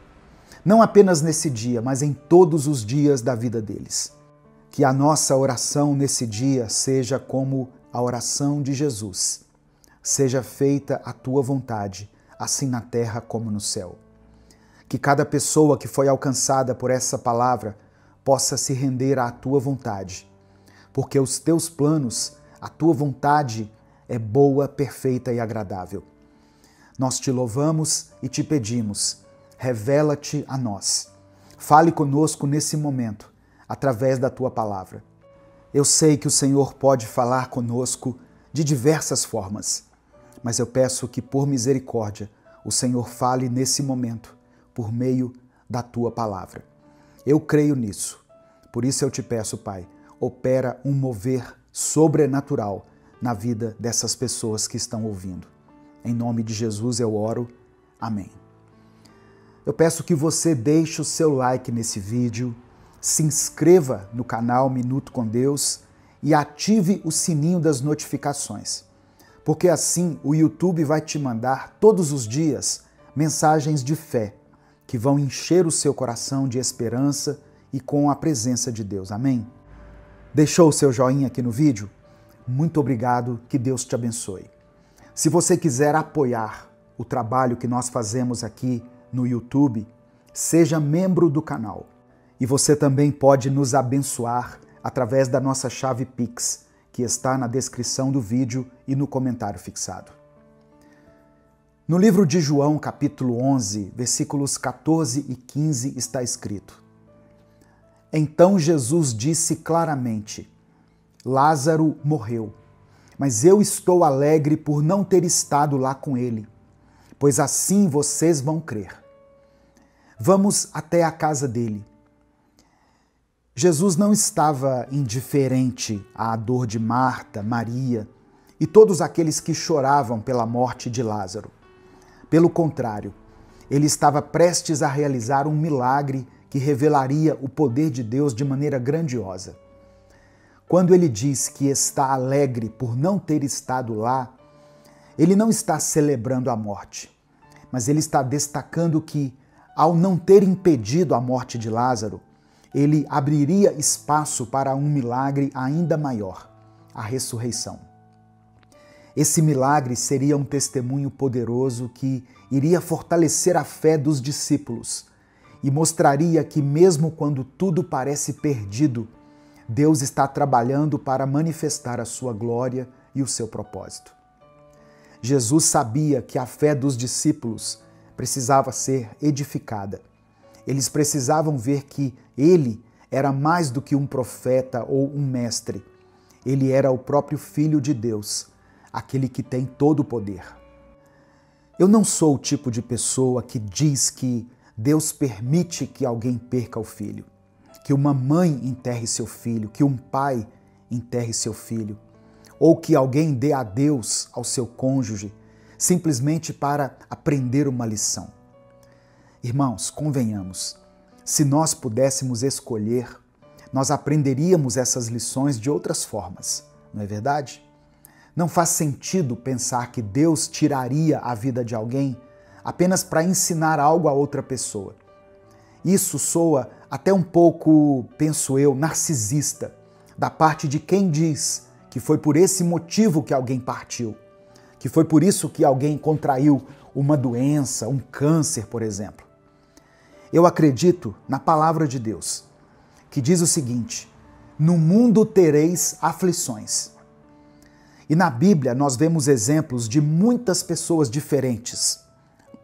Não apenas nesse dia, mas em todos os dias da vida deles. Que a nossa oração nesse dia seja como a oração de Jesus. Seja feita a Tua vontade, assim na terra como no céu. Que cada pessoa que foi alcançada por essa palavra possa se render à Tua vontade, porque os Teus planos, a Tua vontade é boa, perfeita e agradável. Nós te louvamos e te pedimos, revela-te a nós. Fale conosco nesse momento, através da Tua palavra. Eu sei que o Senhor pode falar conosco de diversas formas, mas eu peço que, por misericórdia, o Senhor fale nesse momento, por meio da Tua palavra. Eu creio nisso. Por isso eu te peço, Pai, opera um mover sobrenatural na vida dessas pessoas que estão ouvindo. Em nome de Jesus eu oro. Amém. Eu peço que você deixe o seu like nesse vídeo, se inscreva no canal Minuto com Deus e ative o sininho das notificações, porque assim o YouTube vai te mandar todos os dias mensagens de fé que vão encher o seu coração de esperança e com a presença de Deus. Amém? Deixou o seu joinha aqui no vídeo? Muito obrigado, que Deus te abençoe. Se você quiser apoiar o trabalho que nós fazemos aqui no YouTube, seja membro do canal. E você também pode nos abençoar através da nossa chave Pix, que está na descrição do vídeo e no comentário fixado. No livro de João, capítulo 11, versículos 14 e 15, está escrito: Então Jesus disse claramente: Lázaro morreu, mas eu estou alegre por não ter estado lá com ele, pois assim vocês vão crer. Vamos até a casa dele. Jesus não estava indiferente à dor de Marta, Maria e todos aqueles que choravam pela morte de Lázaro. Pelo contrário, ele estava prestes a realizar um milagre que revelaria o poder de Deus de maneira grandiosa. Quando ele diz que está alegre por não ter estado lá, ele não está celebrando a morte, mas ele está destacando que, ao não ter impedido a morte de Lázaro, ele abriria espaço para um milagre ainda maior, a ressurreição. Esse milagre seria um testemunho poderoso que iria fortalecer a fé dos discípulos e mostraria que, mesmo quando tudo parece perdido, Deus está trabalhando para manifestar a sua glória e o seu propósito. Jesus sabia que a fé dos discípulos precisava ser edificada. Eles precisavam ver que ele era mais do que um profeta ou um mestre. Ele era o próprio Filho de Deus, aquele que tem todo o poder. Eu não sou o tipo de pessoa que diz que Deus permite que alguém perca o filho, que uma mãe enterre seu filho, que um pai enterre seu filho, ou que alguém dê adeus ao seu cônjuge simplesmente para aprender uma lição. Irmãos, convenhamos, se nós pudéssemos escolher, nós aprenderíamos essas lições de outras formas, não é verdade? Não faz sentido pensar que Deus tiraria a vida de alguém apenas para ensinar algo a outra pessoa. Isso soa até um pouco, penso eu, narcisista, da parte de quem diz que foi por esse motivo que alguém partiu, que foi por isso que alguém contraiu uma doença, um câncer, por exemplo. Eu acredito na palavra de Deus, que diz o seguinte: no mundo tereis aflições. E na Bíblia nós vemos exemplos de muitas pessoas diferentes,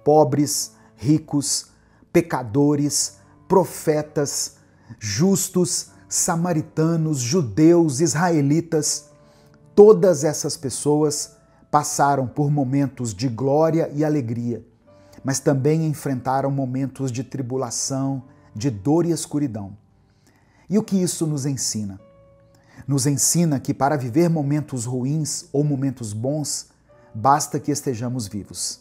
pobres, ricos, pecadores, profetas, justos, samaritanos, judeus, israelitas. Todas essas pessoas passaram por momentos de glória e alegria, mas também enfrentaram momentos de tribulação, de dor e escuridão. E o que isso nos ensina? Nos ensina que para viver momentos ruins ou momentos bons, basta que estejamos vivos.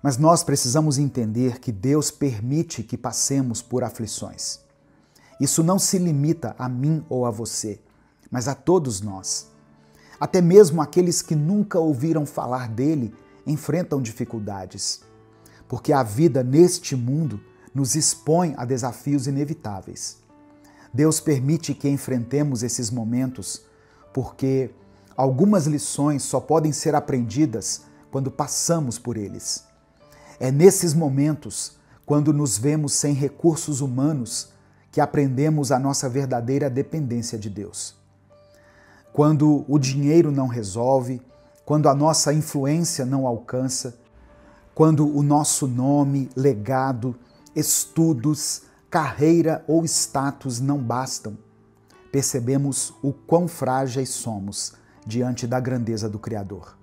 Mas nós precisamos entender que Deus permite que passemos por aflições. Isso não se limita a mim ou a você, mas a todos nós. Até mesmo aqueles que nunca ouviram falar dele enfrentam dificuldades, porque a vida neste mundo nos expõe a desafios inevitáveis. Deus permite que enfrentemos esses momentos porque algumas lições só podem ser aprendidas quando passamos por eles. É nesses momentos, quando nos vemos sem recursos humanos, que aprendemos a nossa verdadeira dependência de Deus. Quando o dinheiro não resolve, quando a nossa influência não alcança, quando o nosso nome, legado, estudos, carreira ou status não bastam, percebemos o quão frágeis somos diante da grandeza do Criador.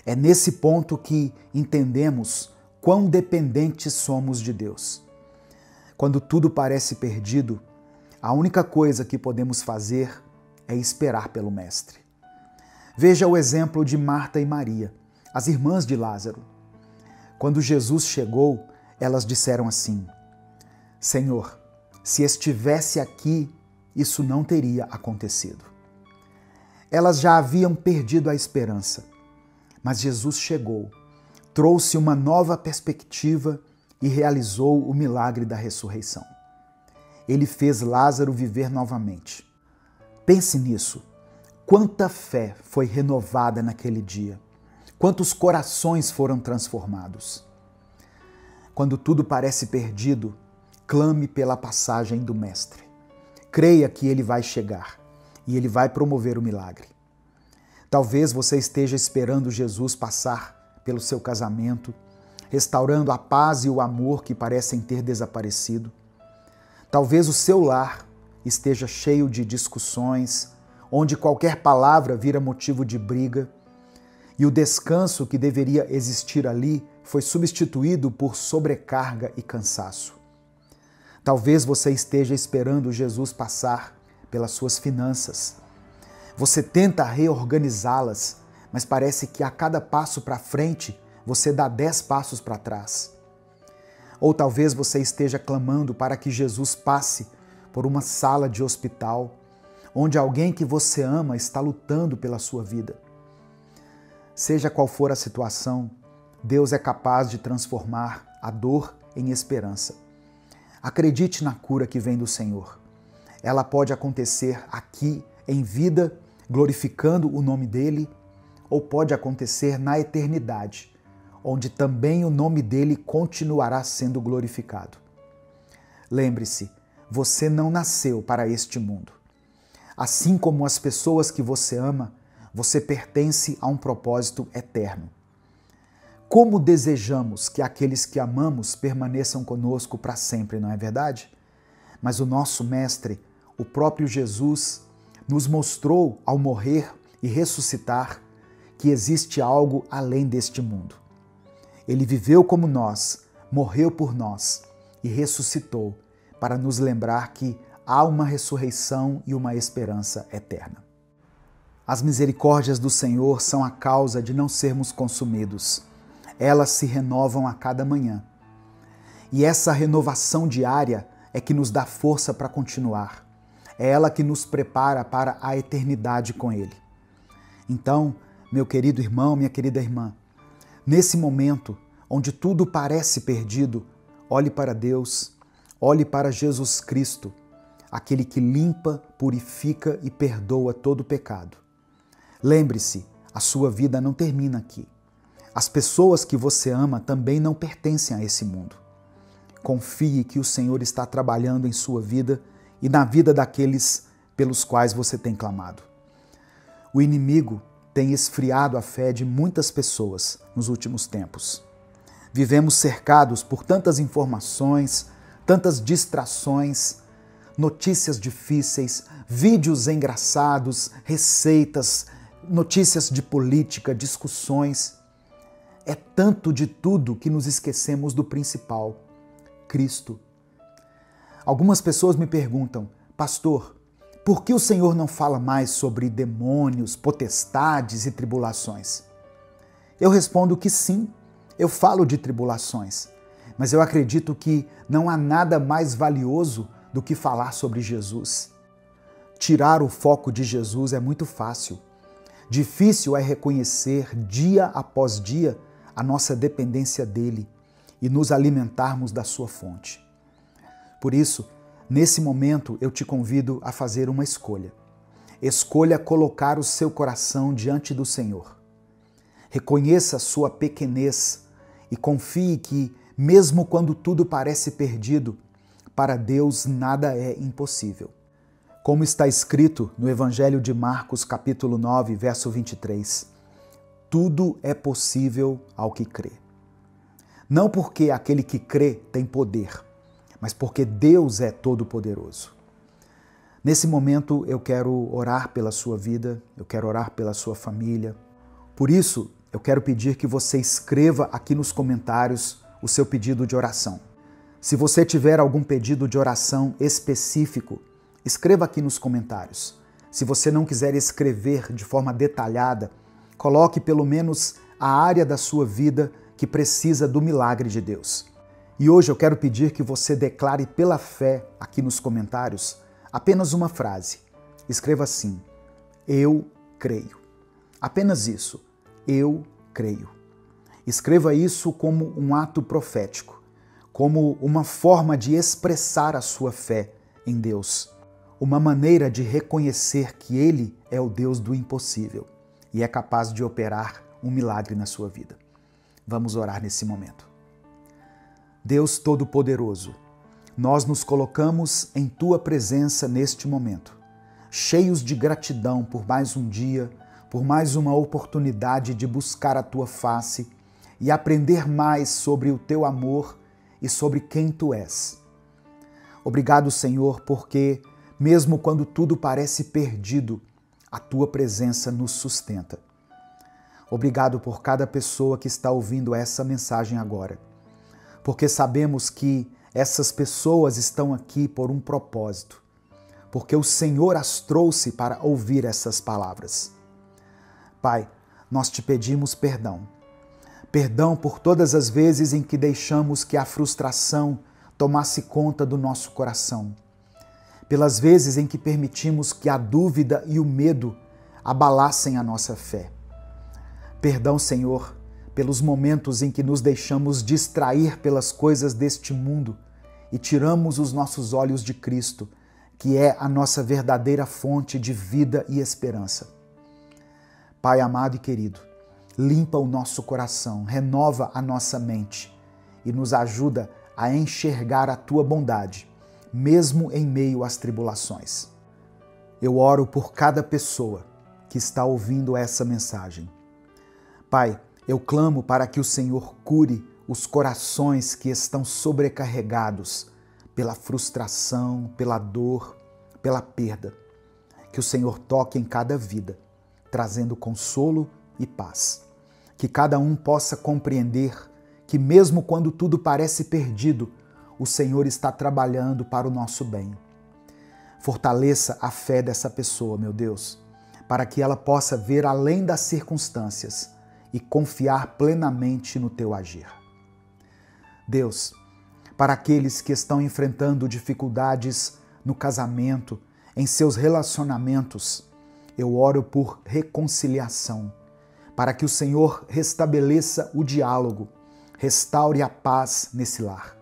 É nesse ponto que entendemos quão dependentes somos de Deus. Quando tudo parece perdido, a única coisa que podemos fazer é esperar pelo Mestre. Veja o exemplo de Marta e Maria, as irmãs de Lázaro. Quando Jesus chegou, elas disseram assim: Senhor, se estivesse aqui, isso não teria acontecido. Elas já haviam perdido a esperança, mas Jesus chegou, trouxe uma nova perspectiva e realizou o milagre da ressurreição. Ele fez Lázaro viver novamente. Pense nisso. Quanta fé foi renovada naquele dia. Quantos corações foram transformados. Quando tudo parece perdido, clame pela passagem do Mestre. Creia que ele vai chegar e ele vai promover o milagre. Talvez você esteja esperando Jesus passar pelo seu casamento, restaurando a paz e o amor que parecem ter desaparecido. Talvez o seu lar esteja cheio de discussões, onde qualquer palavra vira motivo de briga, e o descanso que deveria existir ali foi substituído por sobrecarga e cansaço. Talvez você esteja esperando Jesus passar pelas suas finanças. Você tenta reorganizá-las, mas parece que a cada passo para frente você dá 10 passos para trás. Ou talvez você esteja clamando para que Jesus passe por uma sala de hospital, onde alguém que você ama está lutando pela sua vida. Seja qual for a situação, Deus é capaz de transformar a dor em esperança. Acredite na cura que vem do Senhor. Ela pode acontecer aqui em vida, glorificando o nome dele, ou pode acontecer na eternidade, onde também o nome dele continuará sendo glorificado. Lembre-se, você não nasceu para este mundo. Assim como as pessoas que você ama, você pertence a um propósito eterno. Como desejamos que aqueles que amamos permaneçam conosco para sempre, não é verdade? Mas o nosso Mestre, o próprio Jesus, nos mostrou ao morrer e ressuscitar que existe algo além deste mundo. Ele viveu como nós, morreu por nós e ressuscitou para nos lembrar que há uma ressurreição e uma esperança eterna. As misericórdias do Senhor são a causa de não sermos consumidos. Elas se renovam a cada manhã. E essa renovação diária é que nos dá força para continuar. É ela que nos prepara para a eternidade com Ele. Então, meu querido irmão, minha querida irmã, nesse momento onde tudo parece perdido, olhe para Deus, olhe para Jesus Cristo, aquele que limpa, purifica e perdoa todo pecado. Lembre-se, a sua vida não termina aqui. As pessoas que você ama também não pertencem a esse mundo. Confie que o Senhor está trabalhando em sua vida e na vida daqueles pelos quais você tem clamado. O inimigo tem esfriado a fé de muitas pessoas nos últimos tempos. Vivemos cercados por tantas informações, tantas distrações, notícias difíceis, vídeos engraçados, receitas, notícias de política, discussões. É tanto de tudo que nos esquecemos do principal, Cristo. Algumas pessoas me perguntam, pastor, por que o Senhor não fala mais sobre demônios, potestades e tribulações? Eu respondo que sim, eu falo de tribulações, mas eu acredito que não há nada mais valioso do que falar sobre Jesus. Tirar o foco de Jesus é muito fácil. Difícil é reconhecer dia após dia a nossa dependência dele e nos alimentarmos da sua fonte. Por isso, nesse momento eu te convido a fazer uma escolha. Escolha colocar o seu coração diante do Senhor. Reconheça sua pequenez e confie que, mesmo quando tudo parece perdido, para Deus nada é impossível. Como está escrito no Evangelho de Marcos, capítulo 9, verso 23, tudo é possível ao que crê. Não porque aquele que crê tem poder, mas porque Deus é todo-poderoso. Nesse momento eu quero orar pela sua vida, eu quero orar pela sua família. Por isso, eu quero pedir que você escreva aqui nos comentários o seu pedido de oração. Se você tiver algum pedido de oração específico, escreva aqui nos comentários. Se você não quiser escrever de forma detalhada, coloque pelo menos a área da sua vida que precisa do milagre de Deus. E hoje eu quero pedir que você declare pela fé aqui nos comentários apenas uma frase. Escreva assim: eu creio. Apenas isso. Eu creio. Escreva isso como um ato profético, como uma forma de expressar a sua fé em Deus, uma maneira de reconhecer que Ele é o Deus do impossível e é capaz de operar um milagre na sua vida. Vamos orar nesse momento. Deus Todo-Poderoso, nós nos colocamos em Tua presença neste momento, cheios de gratidão por mais um dia, por mais uma oportunidade de buscar a Tua face e aprender mais sobre o Teu amor e sobre quem Tu és. Obrigado, Senhor, porque mesmo quando tudo parece perdido, a Tua presença nos sustenta. Obrigado por cada pessoa que está ouvindo essa mensagem agora, porque sabemos que essas pessoas estão aqui por um propósito, porque o Senhor as trouxe para ouvir essas palavras. Pai, nós te pedimos perdão. Perdão por todas as vezes em que deixamos que a frustração tomasse conta do nosso coração. Pelas vezes em que permitimos que a dúvida e o medo abalassem a nossa fé. Perdão, Senhor, pelos momentos em que nos deixamos distrair pelas coisas deste mundo e tiramos os nossos olhos de Cristo, que é a nossa verdadeira fonte de vida e esperança. Pai amado e querido, limpa o nosso coração, renova a nossa mente e nos ajuda a enxergar a Tua bondade, mesmo em meio às tribulações. Eu oro por cada pessoa que está ouvindo essa mensagem. Pai, eu clamo para que o Senhor cure os corações que estão sobrecarregados pela frustração, pela dor, pela perda. Que o Senhor toque em cada vida, trazendo consolo e paz. Que cada um possa compreender que mesmo quando tudo parece perdido, o Senhor está trabalhando para o nosso bem. Fortaleça a fé dessa pessoa, meu Deus, para que ela possa ver além das circunstâncias e confiar plenamente no Teu agir. Deus, para aqueles que estão enfrentando dificuldades no casamento, em seus relacionamentos, eu oro por reconciliação, para que o Senhor restabeleça o diálogo, restaure a paz nesse lar.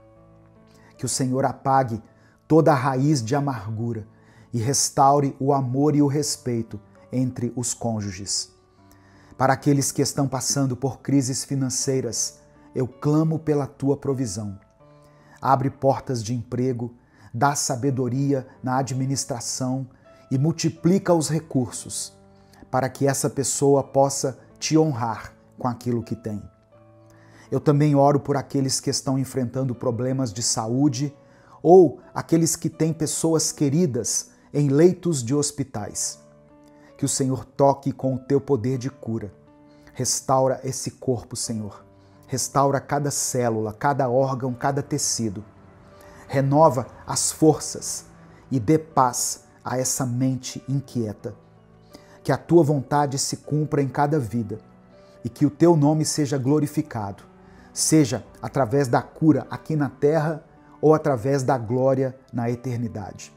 Que o Senhor apague toda a raiz de amargura e restaure o amor e o respeito entre os cônjuges. Para aqueles que estão passando por crises financeiras, eu clamo pela Tua provisão. Abre portas de emprego, dá sabedoria na administração e multiplica os recursos para que essa pessoa possa Te honrar com aquilo que tem. Eu também oro por aqueles que estão enfrentando problemas de saúde ou aqueles que têm pessoas queridas em leitos de hospitais. Que o Senhor toque com o Teu poder de cura. Restaura esse corpo, Senhor. Restaura cada célula, cada órgão, cada tecido. Renova as forças e dê paz a essa mente inquieta. Que a Tua vontade se cumpra em cada vida e que o Teu nome seja glorificado, seja através da cura aqui na terra ou através da glória na eternidade.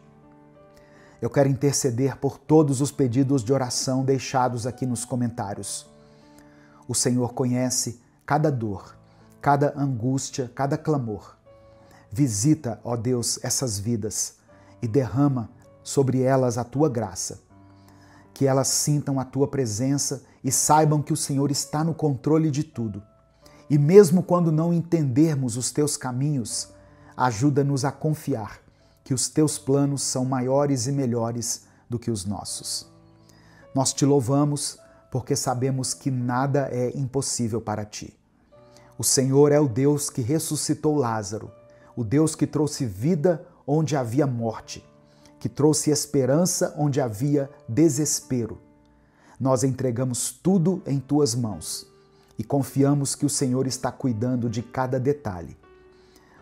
Eu quero interceder por todos os pedidos de oração deixados aqui nos comentários. O Senhor conhece cada dor, cada angústia, cada clamor. Visita, ó Deus, essas vidas e derrama sobre elas a Tua graça. Que elas sintam a Tua presença e saibam que o Senhor está no controle de tudo. E mesmo quando não entendermos os Teus caminhos, ajuda-nos a confiar que os Teus planos são maiores e melhores do que os nossos. Nós Te louvamos porque sabemos que nada é impossível para Ti. O Senhor é o Deus que ressuscitou Lázaro, o Deus que trouxe vida onde havia morte, que trouxe esperança onde havia desespero. Nós entregamos tudo em Tuas mãos e confiamos que o Senhor está cuidando de cada detalhe.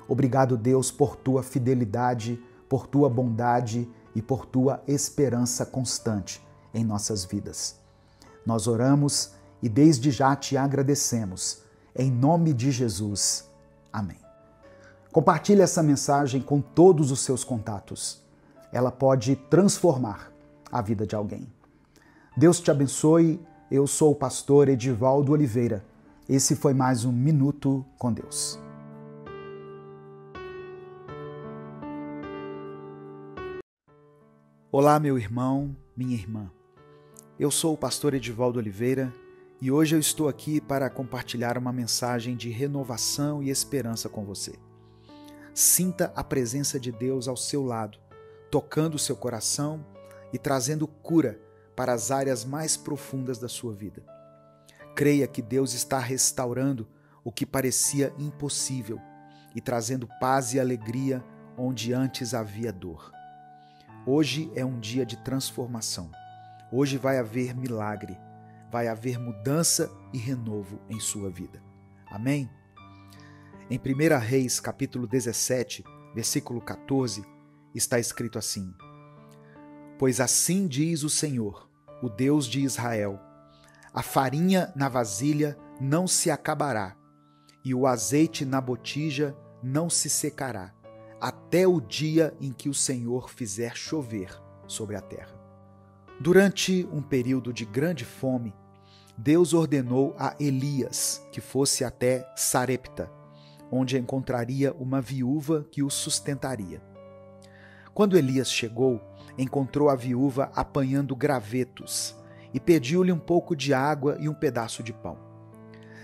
Obrigado, Deus, por Tua fidelidade, por Tua bondade e por Tua esperança constante em nossas vidas. Nós oramos e desde já Te agradecemos. Em nome de Jesus. Amém. Compartilhe essa mensagem com todos os seus contatos. Ela pode transformar a vida de alguém. Deus te abençoe. Eu sou o pastor Edivaldo Oliveira. Esse foi mais um Minuto com Deus. Olá, meu irmão, minha irmã. Eu sou o pastor Edivaldo Oliveira e hoje eu estou aqui para compartilhar uma mensagem de renovação e esperança com você. Sinta a presença de Deus ao seu lado, tocando o seu coração e trazendo cura para as áreas mais profundas da sua vida. Creia que Deus está restaurando o que parecia impossível e trazendo paz e alegria onde antes havia dor. Hoje é um dia de transformação. Hoje vai haver milagre, vai haver mudança e renovo em sua vida. Amém? Em 1 Reis, capítulo 17, versículo 14, está escrito assim: Pois assim diz o Senhor, o Deus de Israel, a farinha na vasilha não se acabará, e o azeite na botija não se secará, até o dia em que o Senhor fizer chover sobre a terra. Durante um período de grande fome, Deus ordenou a Elias que fosse até Sarepta, onde encontraria uma viúva que o sustentaria. Quando Elias chegou, encontrou a viúva apanhando gravetos e pediu-lhe um pouco de água e um pedaço de pão.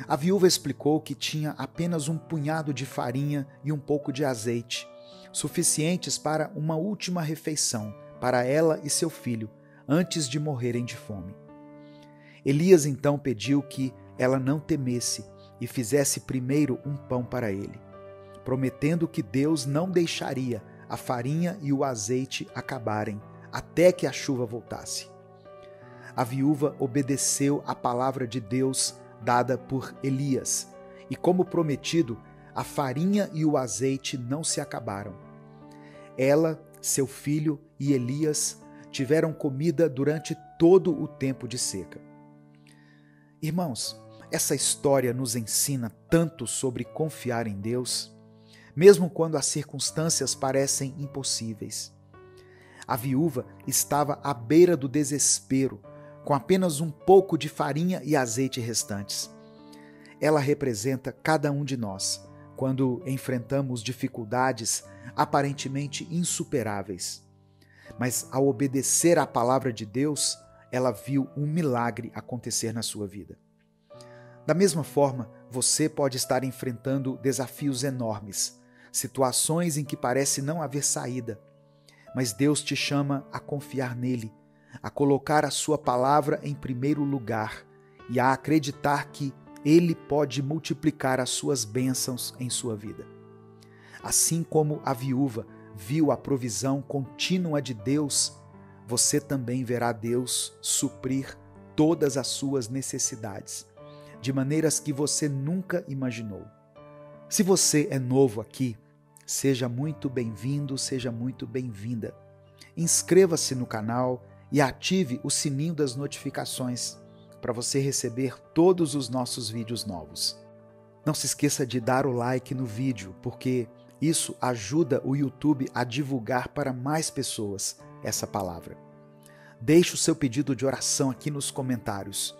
A viúva explicou que tinha apenas um punhado de farinha e um pouco de azeite, suficientes para uma última refeição para ela e seu filho, antes de morrerem de fome. Elias então pediu que ela não temesse e fizesse primeiro um pão para ele, prometendo que Deus não deixaria a farinha e o azeite acabarem até que a chuva voltasse. A viúva obedeceu à palavra de Deus dada por Elias, e como prometido, a farinha e o azeite não se acabaram. Ela, seu filho e Elias tiveram comida durante todo o tempo de seca. Irmãos, essa história nos ensina tanto sobre confiar em Deus, mesmo quando as circunstâncias parecem impossíveis. A viúva estava à beira do desespero, com apenas um pouco de farinha e azeite restantes. Ela representa cada um de nós, quando enfrentamos dificuldades aparentemente insuperáveis. Mas ao obedecer à palavra de Deus, ela viu um milagre acontecer na sua vida. Da mesma forma, você pode estar enfrentando desafios enormes, situações em que parece não haver saída, mas Deus te chama a confiar nele, a colocar a sua palavra em primeiro lugar e a acreditar que Ele pode multiplicar as suas bênçãos em sua vida. Assim como a viúva viu a provisão contínua de Deus, você também verá Deus suprir todas as suas necessidades, de maneiras que você nunca imaginou. Se você é novo aqui, seja muito bem-vindo, seja muito bem-vinda. Inscreva-se no canal e ative o sininho das notificações para você receber todos os nossos vídeos novos. Não se esqueça de dar o like no vídeo, porque isso ajuda o YouTube a divulgar para mais pessoas essa palavra. Deixe o seu pedido de oração aqui nos comentários.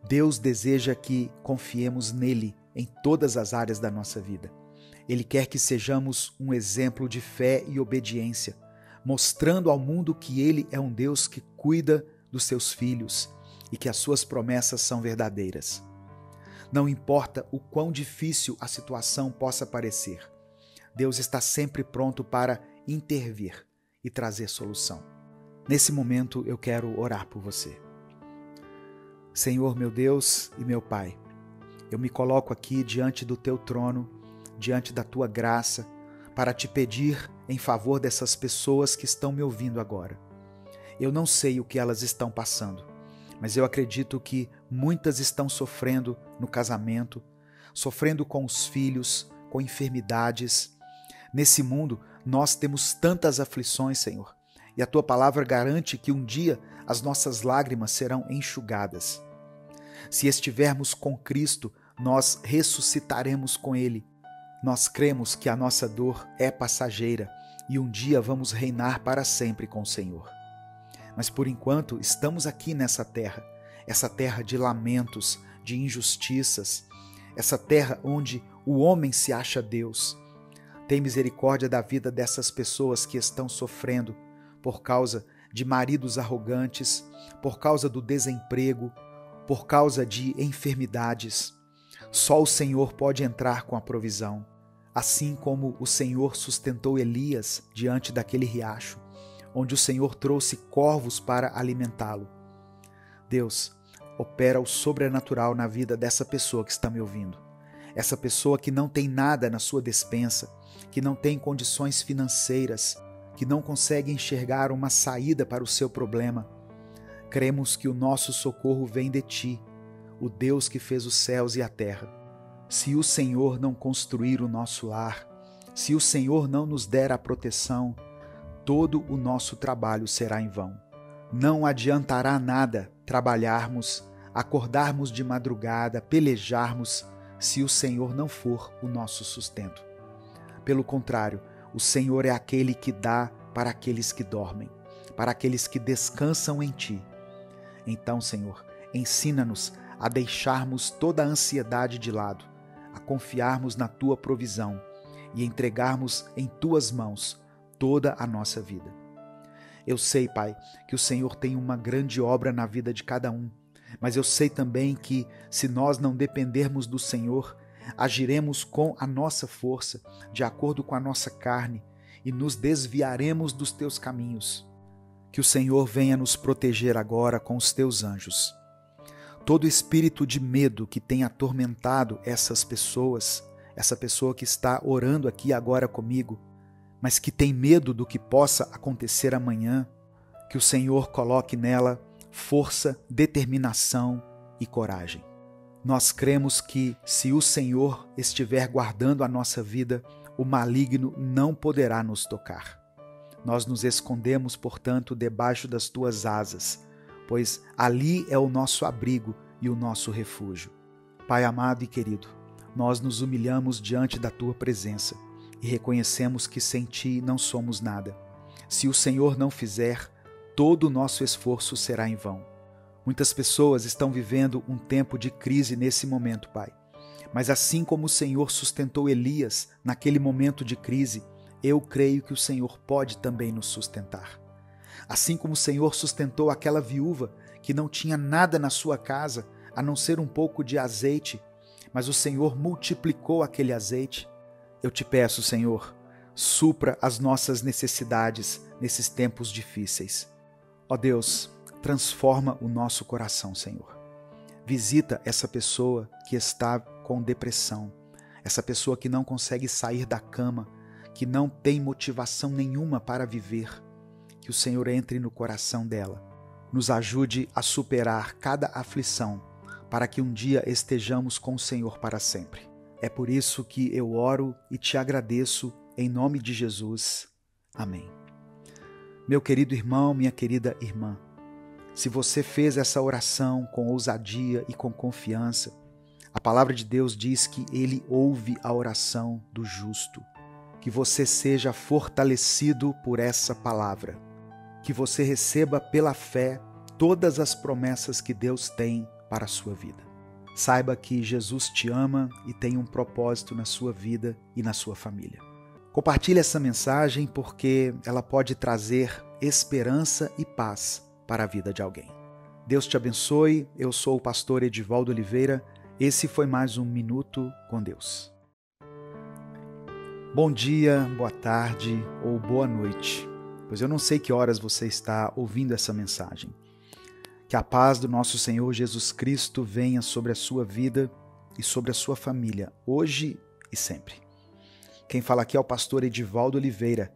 Deus deseja que confiemos nele em todas as áreas da nossa vida. Ele quer que sejamos um exemplo de fé e obediência, mostrando ao mundo que Ele é um Deus que cuida dos seus filhos e que as suas promessas são verdadeiras. Não importa o quão difícil a situação possa parecer, Deus está sempre pronto para intervir e trazer solução. Nesse momento eu quero orar por você. Senhor, meu Deus e meu Pai, eu me coloco aqui diante do Teu trono, diante da Tua graça, para Te pedir em favor dessas pessoas que estão me ouvindo agora. Eu não sei o que elas estão passando, mas eu acredito que muitas estão sofrendo no casamento, sofrendo com os filhos, com enfermidades. Nesse mundo, nós temos tantas aflições, Senhor, e a Tua palavra garante que um dia as nossas lágrimas serão enxugadas. Se estivermos com Cristo, nós ressuscitaremos com Ele. Nós cremos que a nossa dor é passageira e um dia vamos reinar para sempre com o Senhor. Mas por enquanto estamos aqui nessa terra, essa terra de lamentos, de injustiças, essa terra onde o homem se acha Deus. Tem misericórdia da vida dessas pessoas que estão sofrendo por causa de maridos arrogantes, por causa do desemprego, por causa de enfermidades. Só o Senhor pode entrar com a provisão, assim como o Senhor sustentou Elias diante daquele riacho, onde o Senhor trouxe corvos para alimentá-lo. Deus, opera o sobrenatural na vida dessa pessoa que está me ouvindo. Essa pessoa que não tem nada na sua despensa, que não tem condições financeiras, que não consegue enxergar uma saída para o seu problema. Cremos que o nosso socorro vem de Ti, o Deus que fez os céus e a terra. Se o Senhor não construir o nosso lar, se o Senhor não nos der a proteção, todo o nosso trabalho será em vão. Não adiantará nada trabalharmos, acordarmos de madrugada, pelejarmos, se o Senhor não for o nosso sustento. Pelo contrário, o Senhor é aquele que dá para aqueles que dormem, para aqueles que descansam em Ti. Então, Senhor, ensina-nos a deixarmos toda a ansiedade de lado, a confiarmos na Tua provisão e entregarmos em Tuas mãos toda a nossa vida. Eu sei, Pai, que o Senhor tem uma grande obra na vida de cada um, mas eu sei também que, se nós não dependermos do Senhor, agiremos com a nossa força, de acordo com a nossa carne, e nos desviaremos dos Teus caminhos. Que o Senhor venha nos proteger agora com os Teus anjos. Todo espírito de medo que tem atormentado essas pessoas, essa pessoa que está orando aqui agora comigo, mas que tem medo do que possa acontecer amanhã, que o Senhor coloque nela força, determinação e coragem. Nós cremos que, se o Senhor estiver guardando a nossa vida, o maligno não poderá nos tocar. Nós nos escondemos, portanto, debaixo das Tuas asas, pois ali é o nosso abrigo e o nosso refúgio. Pai amado e querido, nós nos humilhamos diante da Tua presença e reconhecemos que sem Ti não somos nada. Se o Senhor não fizer, todo o nosso esforço será em vão. Muitas pessoas estão vivendo um tempo de crise nesse momento, Pai. Mas assim como o Senhor sustentou Elias naquele momento de crise, eu creio que o Senhor pode também nos sustentar. Assim como o Senhor sustentou aquela viúva que não tinha nada na sua casa, a não ser um pouco de azeite, mas o Senhor multiplicou aquele azeite. Eu te peço, Senhor, supra as nossas necessidades nesses tempos difíceis. Ó Deus, transforma o nosso coração, Senhor. Visita essa pessoa que está com depressão, essa pessoa que não consegue sair da cama, que não tem motivação nenhuma para viver. Que o Senhor entre no coração dela, nos ajude a superar cada aflição, para que um dia estejamos com o Senhor para sempre. É por isso que eu oro e te agradeço em nome de Jesus. Amém. Meu querido irmão, minha querida irmã, se você fez essa oração com ousadia e com confiança, a palavra de Deus diz que Ele ouve a oração do justo. Que você seja fortalecido por essa palavra, que você receba pela fé todas as promessas que Deus tem para a sua vida. Saiba que Jesus te ama e tem um propósito na sua vida e na sua família. Compartilhe essa mensagem porque ela pode trazer esperança e paz para a vida de alguém. Deus te abençoe. Eu sou o pastor Edivaldo Oliveira. Esse foi mais um Minuto com Deus. Bom dia, boa tarde ou boa noite, pois eu não sei que horas você está ouvindo essa mensagem. Que a paz do nosso Senhor Jesus Cristo venha sobre a sua vida e sobre a sua família, hoje e sempre. Quem fala aqui é o pastor Edivaldo Oliveira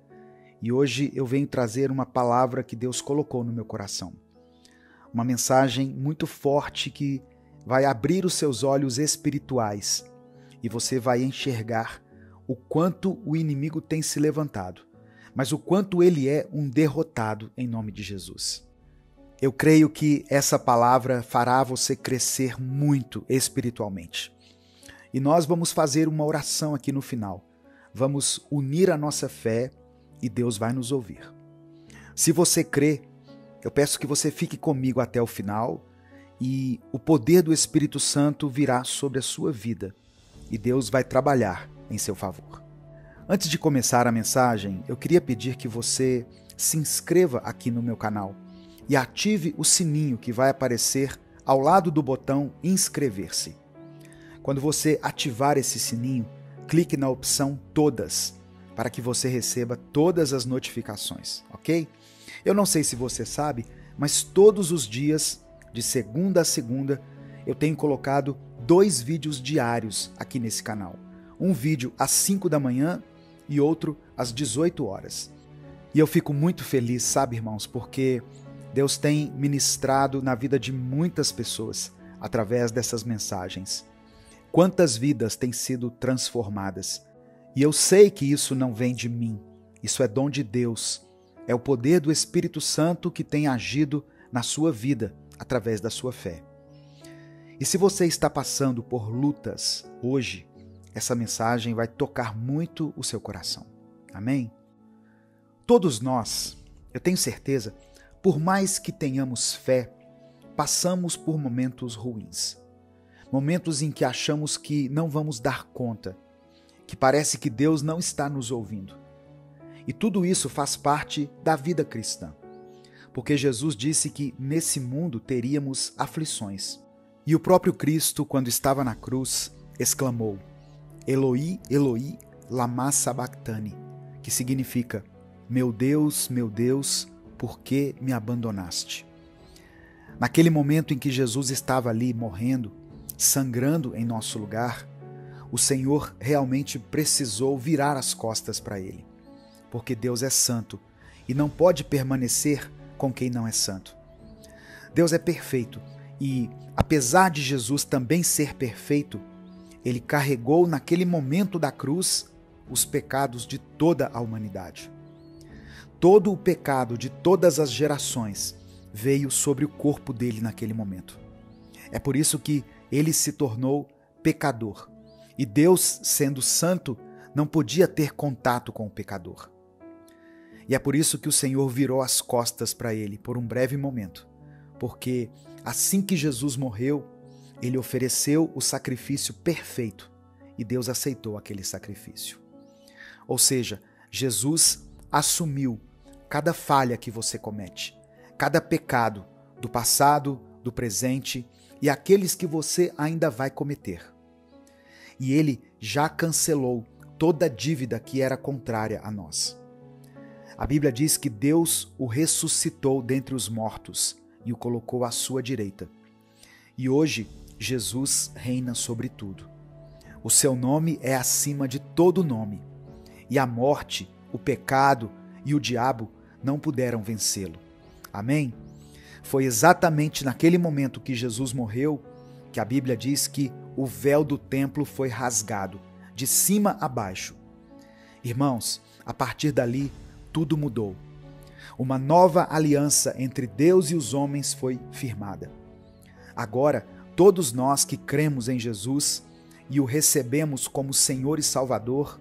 e hoje eu venho trazer uma palavra que Deus colocou no meu coração. Uma mensagem muito forte que vai abrir os seus olhos espirituais e você vai enxergar o quanto o inimigo tem se levantado, mas o quanto ele é um derrotado em nome de Jesus. Eu creio que essa palavra fará você crescer muito espiritualmente. E nós vamos fazer uma oração aqui no final. Vamos unir a nossa fé e Deus vai nos ouvir. Se você crê, eu peço que você fique comigo até o final e o poder do Espírito Santo virá sobre a sua vida e Deus vai trabalhar em seu favor. Antes de começar a mensagem, eu queria pedir que você se inscreva aqui no meu canal e ative o sininho que vai aparecer ao lado do botão inscrever-se. Quando você ativar esse sininho, clique na opção Todas, para que você receba todas as notificações, ok? Eu não sei se você sabe, mas todos os dias, de segunda a segunda, eu tenho colocado 2 vídeos diários aqui nesse canal. Um vídeo às 5 da manhã e outro às 18 horas. E eu fico muito feliz, sabe, irmãos, porque Deus tem ministrado na vida de muitas pessoas através dessas mensagens. Quantas vidas têm sido transformadas? E eu sei que isso não vem de mim, isso é dom de Deus. É o poder do Espírito Santo que tem agido na sua vida através da sua fé. E se você está passando por lutas hoje, essa mensagem vai tocar muito o seu coração. Amém? Todos nós, eu tenho certeza, por mais que tenhamos fé, passamos por momentos ruins. Momentos em que achamos que não vamos dar conta, que parece que Deus não está nos ouvindo. E tudo isso faz parte da vida cristã, porque Jesus disse que nesse mundo teríamos aflições. E o próprio Cristo, quando estava na cruz, exclamou: Eloi, Eloi, lama sabachthani, que significa: meu Deus, por que me abandonaste? Naquele momento em que Jesus estava ali morrendo, sangrando em nosso lugar, o Senhor realmente precisou virar as costas para ele, porque Deus é santo e não pode permanecer com quem não é santo. Deus é perfeito e, apesar de Jesus também ser perfeito, ele carregou naquele momento da cruz os pecados de toda a humanidade. Todo o pecado de todas as gerações veio sobre o corpo dele naquele momento. É por isso que ele se tornou pecador. E Deus, sendo santo, não podia ter contato com o pecador. E é por isso que o Senhor virou as costas para ele por um breve momento. Porque assim que Jesus morreu, ele ofereceu o sacrifício perfeito e Deus aceitou aquele sacrifício. Ou seja, Jesus assumiu cada falha que você comete, cada pecado do passado, do presente e aqueles que você ainda vai cometer. E ele já cancelou toda dívida que era contrária a nós. A Bíblia diz que Deus o ressuscitou dentre os mortos e o colocou à sua direita. E hoje, Jesus reina sobre tudo. O seu nome é acima de todo nome. E a morte, o pecado e o diabo não puderam vencê-lo. Amém? Foi exatamente naquele momento que Jesus morreu que a Bíblia diz que o véu do templo foi rasgado, de cima a baixo. Irmãos, a partir dali, tudo mudou. Uma nova aliança entre Deus e os homens foi firmada. Agora, todos nós que cremos em Jesus e o recebemos como Senhor e Salvador,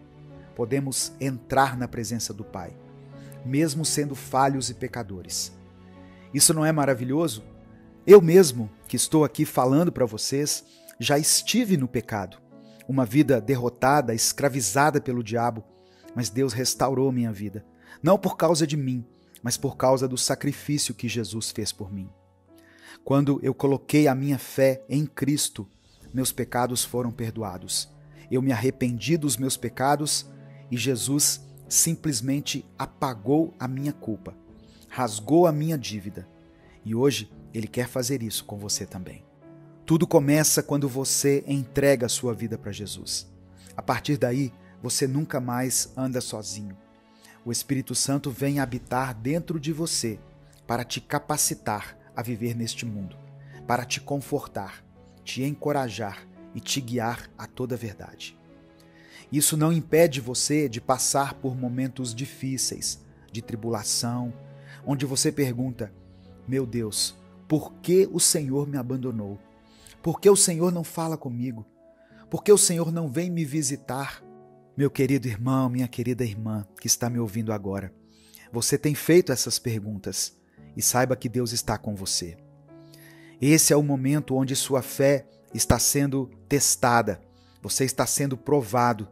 podemos entrar na presença do Pai, mesmo sendo falhos e pecadores. Isso não é maravilhoso? Eu mesmo, que estou aqui falando para vocês, já estive no pecado, uma vida derrotada, escravizada pelo diabo, mas Deus restaurou minha vida, não por causa de mim, mas por causa do sacrifício que Jesus fez por mim. Quando eu coloquei a minha fé em Cristo, meus pecados foram perdoados. Eu me arrependi dos meus pecados e Jesus simplesmente apagou a minha culpa, rasgou a minha dívida. E hoje Ele quer fazer isso com você também. Tudo começa quando você entrega a sua vida para Jesus. A partir daí, você nunca mais anda sozinho. O Espírito Santo vem habitar dentro de você para te capacitar a viver neste mundo, para te confortar, te encorajar e te guiar a toda a verdade. Isso não impede você de passar por momentos difíceis, de tribulação, onde você pergunta: meu Deus, por que o Senhor me abandonou? Por que o Senhor não fala comigo? Por que o Senhor não vem me visitar? Meu querido irmão, minha querida irmã que está me ouvindo agora, você tem feito essas perguntas e saiba que Deus está com você. Esse é o momento onde sua fé está sendo testada, você está sendo provado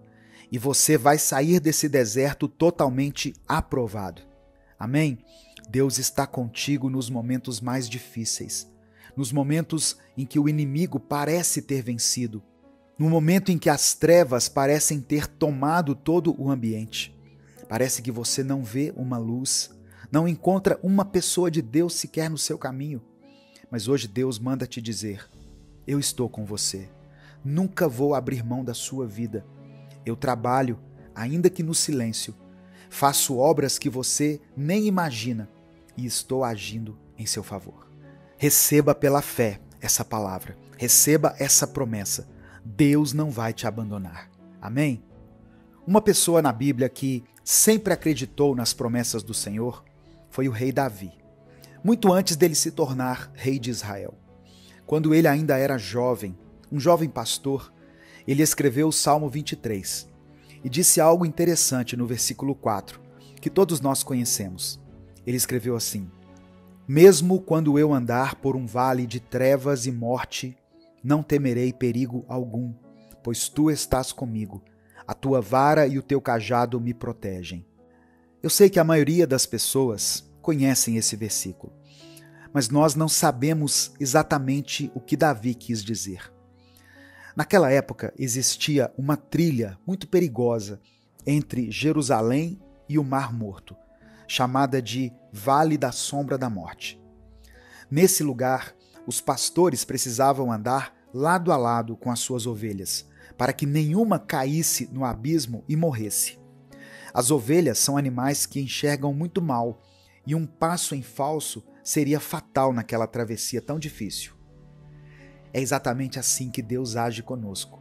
e você vai sair desse deserto totalmente aprovado. Amém? Deus está contigo nos momentos mais difíceis, nos momentos em que o inimigo parece ter vencido, no momento em que as trevas parecem ter tomado todo o ambiente. Parece que você não vê uma luz, não encontra uma pessoa de Deus sequer no seu caminho. Mas hoje Deus manda te dizer: eu estou com você, nunca vou abrir mão da sua vida. Eu trabalho, ainda que no silêncio, faço obras que você nem imagina e estou agindo em seu favor. Receba pela fé essa palavra, receba essa promessa. Deus não vai te abandonar. Amém? Uma pessoa na Bíblia que sempre acreditou nas promessas do Senhor foi o rei Davi, muito antes dele se tornar rei de Israel. Quando ele ainda era jovem, um jovem pastor, ele escreveu o Salmo 23 e disse algo interessante no versículo 4, que todos nós conhecemos. Ele escreveu assim: mesmo quando eu andar por um vale de trevas e morte, não temerei perigo algum, pois tu estás comigo. A tua vara e o teu cajado me protegem. Eu sei que a maioria das pessoas conhecem esse versículo, mas nós não sabemos exatamente o que Davi quis dizer. Naquela época existia uma trilha muito perigosa entre Jerusalém e o Mar Morto, chamada de Vale da Sombra da Morte. Nesse lugar, os pastores precisavam andar lado a lado com as suas ovelhas, para que nenhuma caísse no abismo e morresse. As ovelhas são animais que enxergam muito mal, e um passo em falso seria fatal naquela travessia tão difícil. É exatamente assim que Deus age conosco.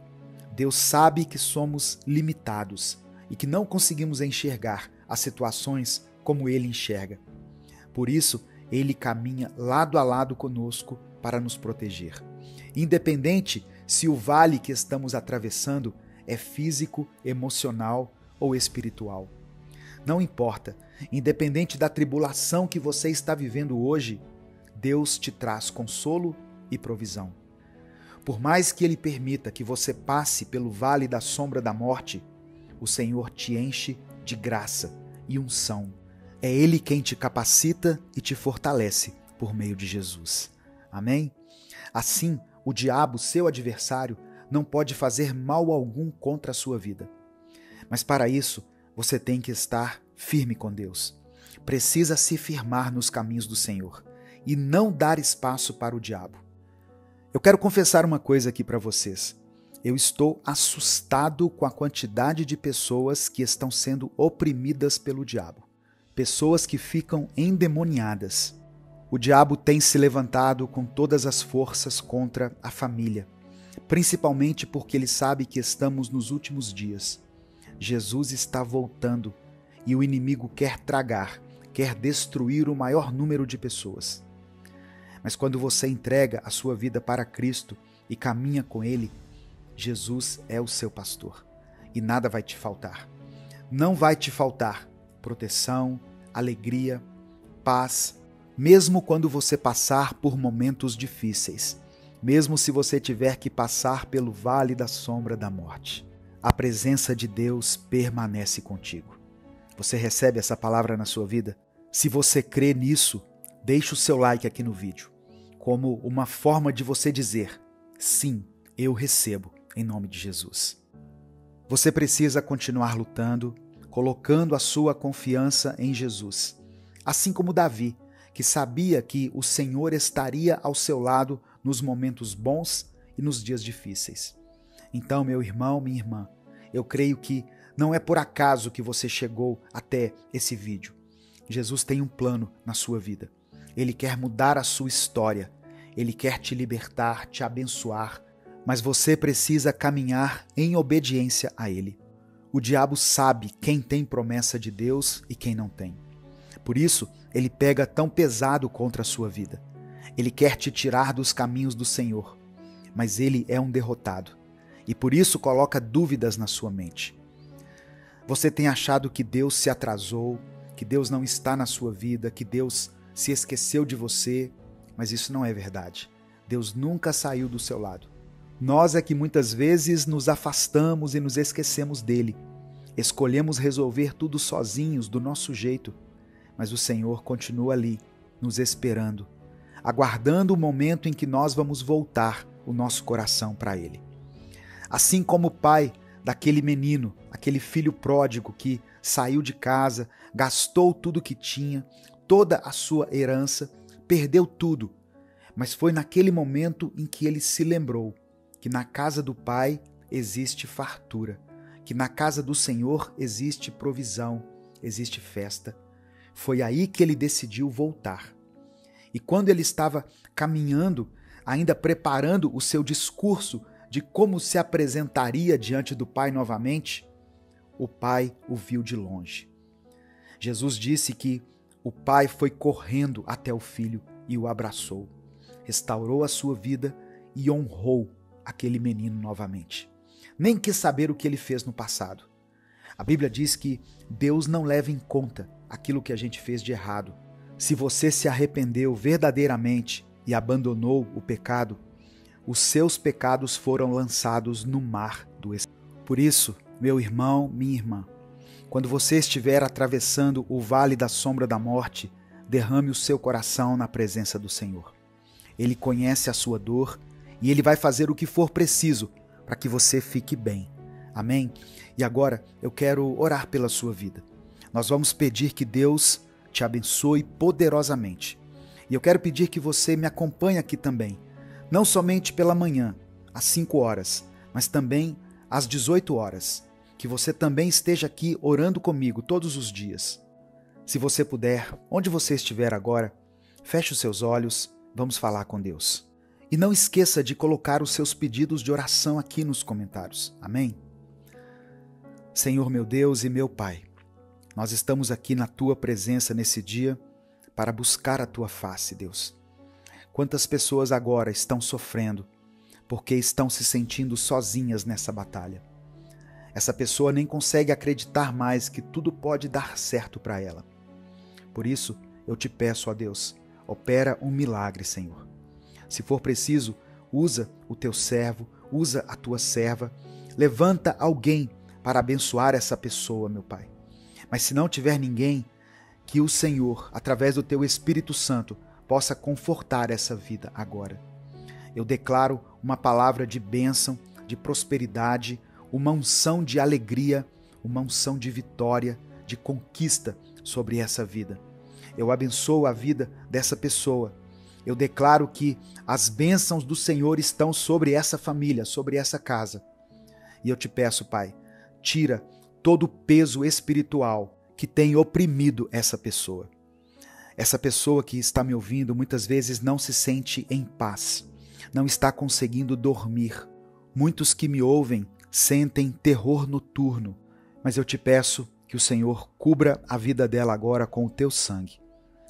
Deus sabe que somos limitados e que não conseguimos enxergar as situações como Ele enxerga. Por isso, Ele caminha lado a lado conosco para nos proteger. Independente se o vale que estamos atravessando é físico, emocional ou espiritual. Não importa, independente da tribulação que você está vivendo hoje, Deus te traz consolo e provisão. Por mais que Ele permita que você passe pelo vale da sombra da morte, o Senhor te enche de graça e unção. É Ele quem te capacita e te fortalece por meio de Jesus. Amém? Assim, o diabo, seu adversário, não pode fazer mal algum contra a sua vida. Mas para isso, você tem que estar firme com Deus. Precisa se firmar nos caminhos do Senhor e não dar espaço para o diabo. Eu quero confessar uma coisa aqui para vocês. Eu estou assustado com a quantidade de pessoas que estão sendo oprimidas pelo diabo. Pessoas que ficam endemoniadas. O diabo tem se levantado com todas as forças contra a família, principalmente porque ele sabe que estamos nos últimos dias. Jesus está voltando e o inimigo quer tragar, quer destruir o maior número de pessoas. Mas quando você entrega a sua vida para Cristo e caminha com Ele, Jesus é o seu pastor e nada vai te faltar. Não vai te faltar proteção, alegria, paz, mesmo quando você passar por momentos difíceis, mesmo se você tiver que passar pelo vale da sombra da morte. A presença de Deus permanece contigo. Você recebe essa palavra na sua vida? Se você crê nisso, deixe o seu like aqui no vídeo, como uma forma de você dizer: sim, eu recebo, em nome de Jesus. Você precisa continuar lutando, colocando a sua confiança em Jesus, assim como Davi, que sabia que o Senhor estaria ao seu lado nos momentos bons e nos dias difíceis. Então, meu irmão, minha irmã, eu creio que não é por acaso que você chegou até esse vídeo. Jesus tem um plano na sua vida. Ele quer mudar a sua história. Ele quer te libertar, te abençoar, mas você precisa caminhar em obediência a Ele. O diabo sabe quem tem promessa de Deus e quem não tem. Por isso, ele pega tão pesado contra a sua vida. Ele quer te tirar dos caminhos do Senhor, mas ele é um derrotado e por isso coloca dúvidas na sua mente. Você tem achado que Deus se atrasou, que Deus não está na sua vida, que Deus se esqueceu de você, mas isso não é verdade. Deus nunca saiu do seu lado. Nós é que muitas vezes nos afastamos e nos esquecemos dele. Escolhemos resolver tudo sozinhos, do nosso jeito. mas o Senhor continua ali, nos esperando, aguardando o momento em que nós vamos voltar o nosso coração para Ele. Assim como o pai daquele menino, aquele filho pródigo que saiu de casa, gastou tudo que tinha, toda a sua herança, perdeu tudo. Mas foi naquele momento em que ele se lembrou que na casa do Pai existe fartura, que na casa do Senhor existe provisão, existe festa. Foi aí que ele decidiu voltar. E quando ele estava caminhando, ainda preparando o seu discurso de como se apresentaria diante do Pai novamente, o Pai o viu de longe. Jesus disse que o Pai foi correndo até o Filho e o abraçou, restaurou a sua vida e honrou aquele menino novamente. Nem quis saber o que ele fez no passado. A Bíblia diz que Deus não leva em conta aquilo que a gente fez de errado. Se você se arrependeu verdadeiramente e abandonou o pecado, os seus pecados foram lançados no mar do Espírito. Por isso, meu irmão, minha irmã, quando você estiver atravessando o vale da sombra da morte, derrame o seu coração na presença do Senhor. Ele conhece a sua dor e Ele vai fazer o que for preciso para que você fique bem. Amém? E agora eu quero orar pela sua vida. Nós vamos pedir que Deus te abençoe poderosamente. E eu quero pedir que você me acompanhe aqui também, não somente pela manhã, às 5 horas, mas também às 18 horas. Que você também esteja aqui orando comigo todos os dias. Se você puder, onde você estiver agora, feche os seus olhos, vamos falar com Deus. E não esqueça de colocar os seus pedidos de oração aqui nos comentários. Amém? Senhor meu Deus e meu Pai, nós estamos aqui na Tua presença nesse dia para buscar a Tua face, Deus. Quantas pessoas agora estão sofrendo porque estão se sentindo sozinhas nessa batalha. Essa pessoa nem consegue acreditar mais que tudo pode dar certo para ela. Por isso, eu te peço, ó Deus, opera um milagre, Senhor. Se for preciso, usa o teu servo, usa a tua serva, levanta alguém para abençoar essa pessoa, meu Pai. Mas se não tiver ninguém, que o Senhor, através do teu Espírito Santo, possa confortar essa vida agora. Eu declaro uma palavra de bênção, de prosperidade, uma unção de alegria, uma unção de vitória, de conquista sobre essa vida. Eu abençoo a vida dessa pessoa. Eu declaro que as bênçãos do Senhor estão sobre essa família, sobre essa casa. E eu te peço, Pai, tira todo o peso espiritual que tem oprimido essa pessoa. Essa pessoa que está me ouvindo muitas vezes não se sente em paz, não está conseguindo dormir. Muitos que me ouvem sentem terror noturno, mas eu te peço que o Senhor cubra a vida dela agora com o teu sangue.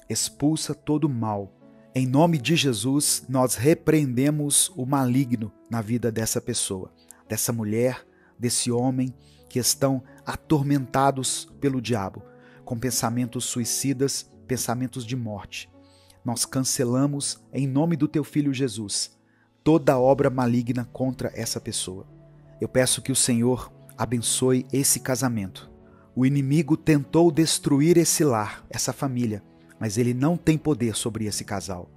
Expulsa todo o mal. Em nome de Jesus, nós repreendemos o maligno na vida dessa pessoa, dessa mulher, desse homem que estão atormentados pelo diabo, com pensamentos suicidas, pensamentos de morte. Nós cancelamos, em nome do teu Filho Jesus, toda obra maligna contra essa pessoa. Eu peço que o Senhor abençoe esse casamento. O inimigo tentou destruir esse lar, essa família, mas ele não tem poder sobre esse casal.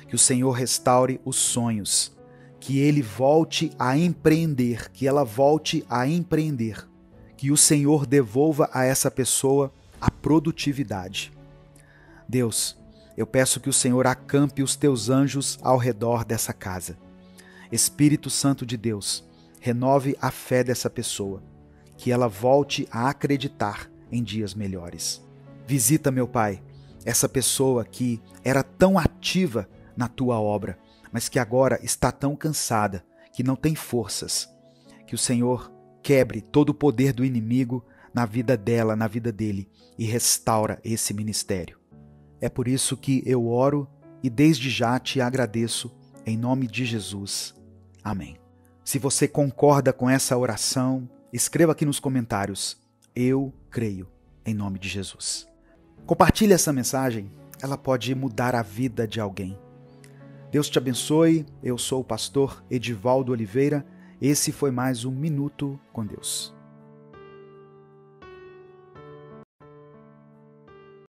Que o Senhor restaure os sonhos, que ele volte a empreender, que ela volte a empreender, que o Senhor devolva a essa pessoa a produtividade. Deus, eu peço que o Senhor acampe os teus anjos ao redor dessa casa. Espírito Santo de Deus, renove a fé dessa pessoa, que ela volte a acreditar em dias melhores. Visita, meu Pai, essa pessoa que era tão ativa na tua obra, mas que agora está tão cansada, que não tem forças. Que o Senhor quebre todo o poder do inimigo na vida dela, na vida dele, e restaura esse ministério. É por isso que eu oro e desde já te agradeço, em nome de Jesus. Amém. Se você concorda com essa oração, escreva aqui nos comentários: eu creio, em nome de Jesus. Compartilhe essa mensagem, ela pode mudar a vida de alguém. Deus te abençoe, eu sou o pastor Edivaldo Oliveira, esse foi mais um Minuto com Deus.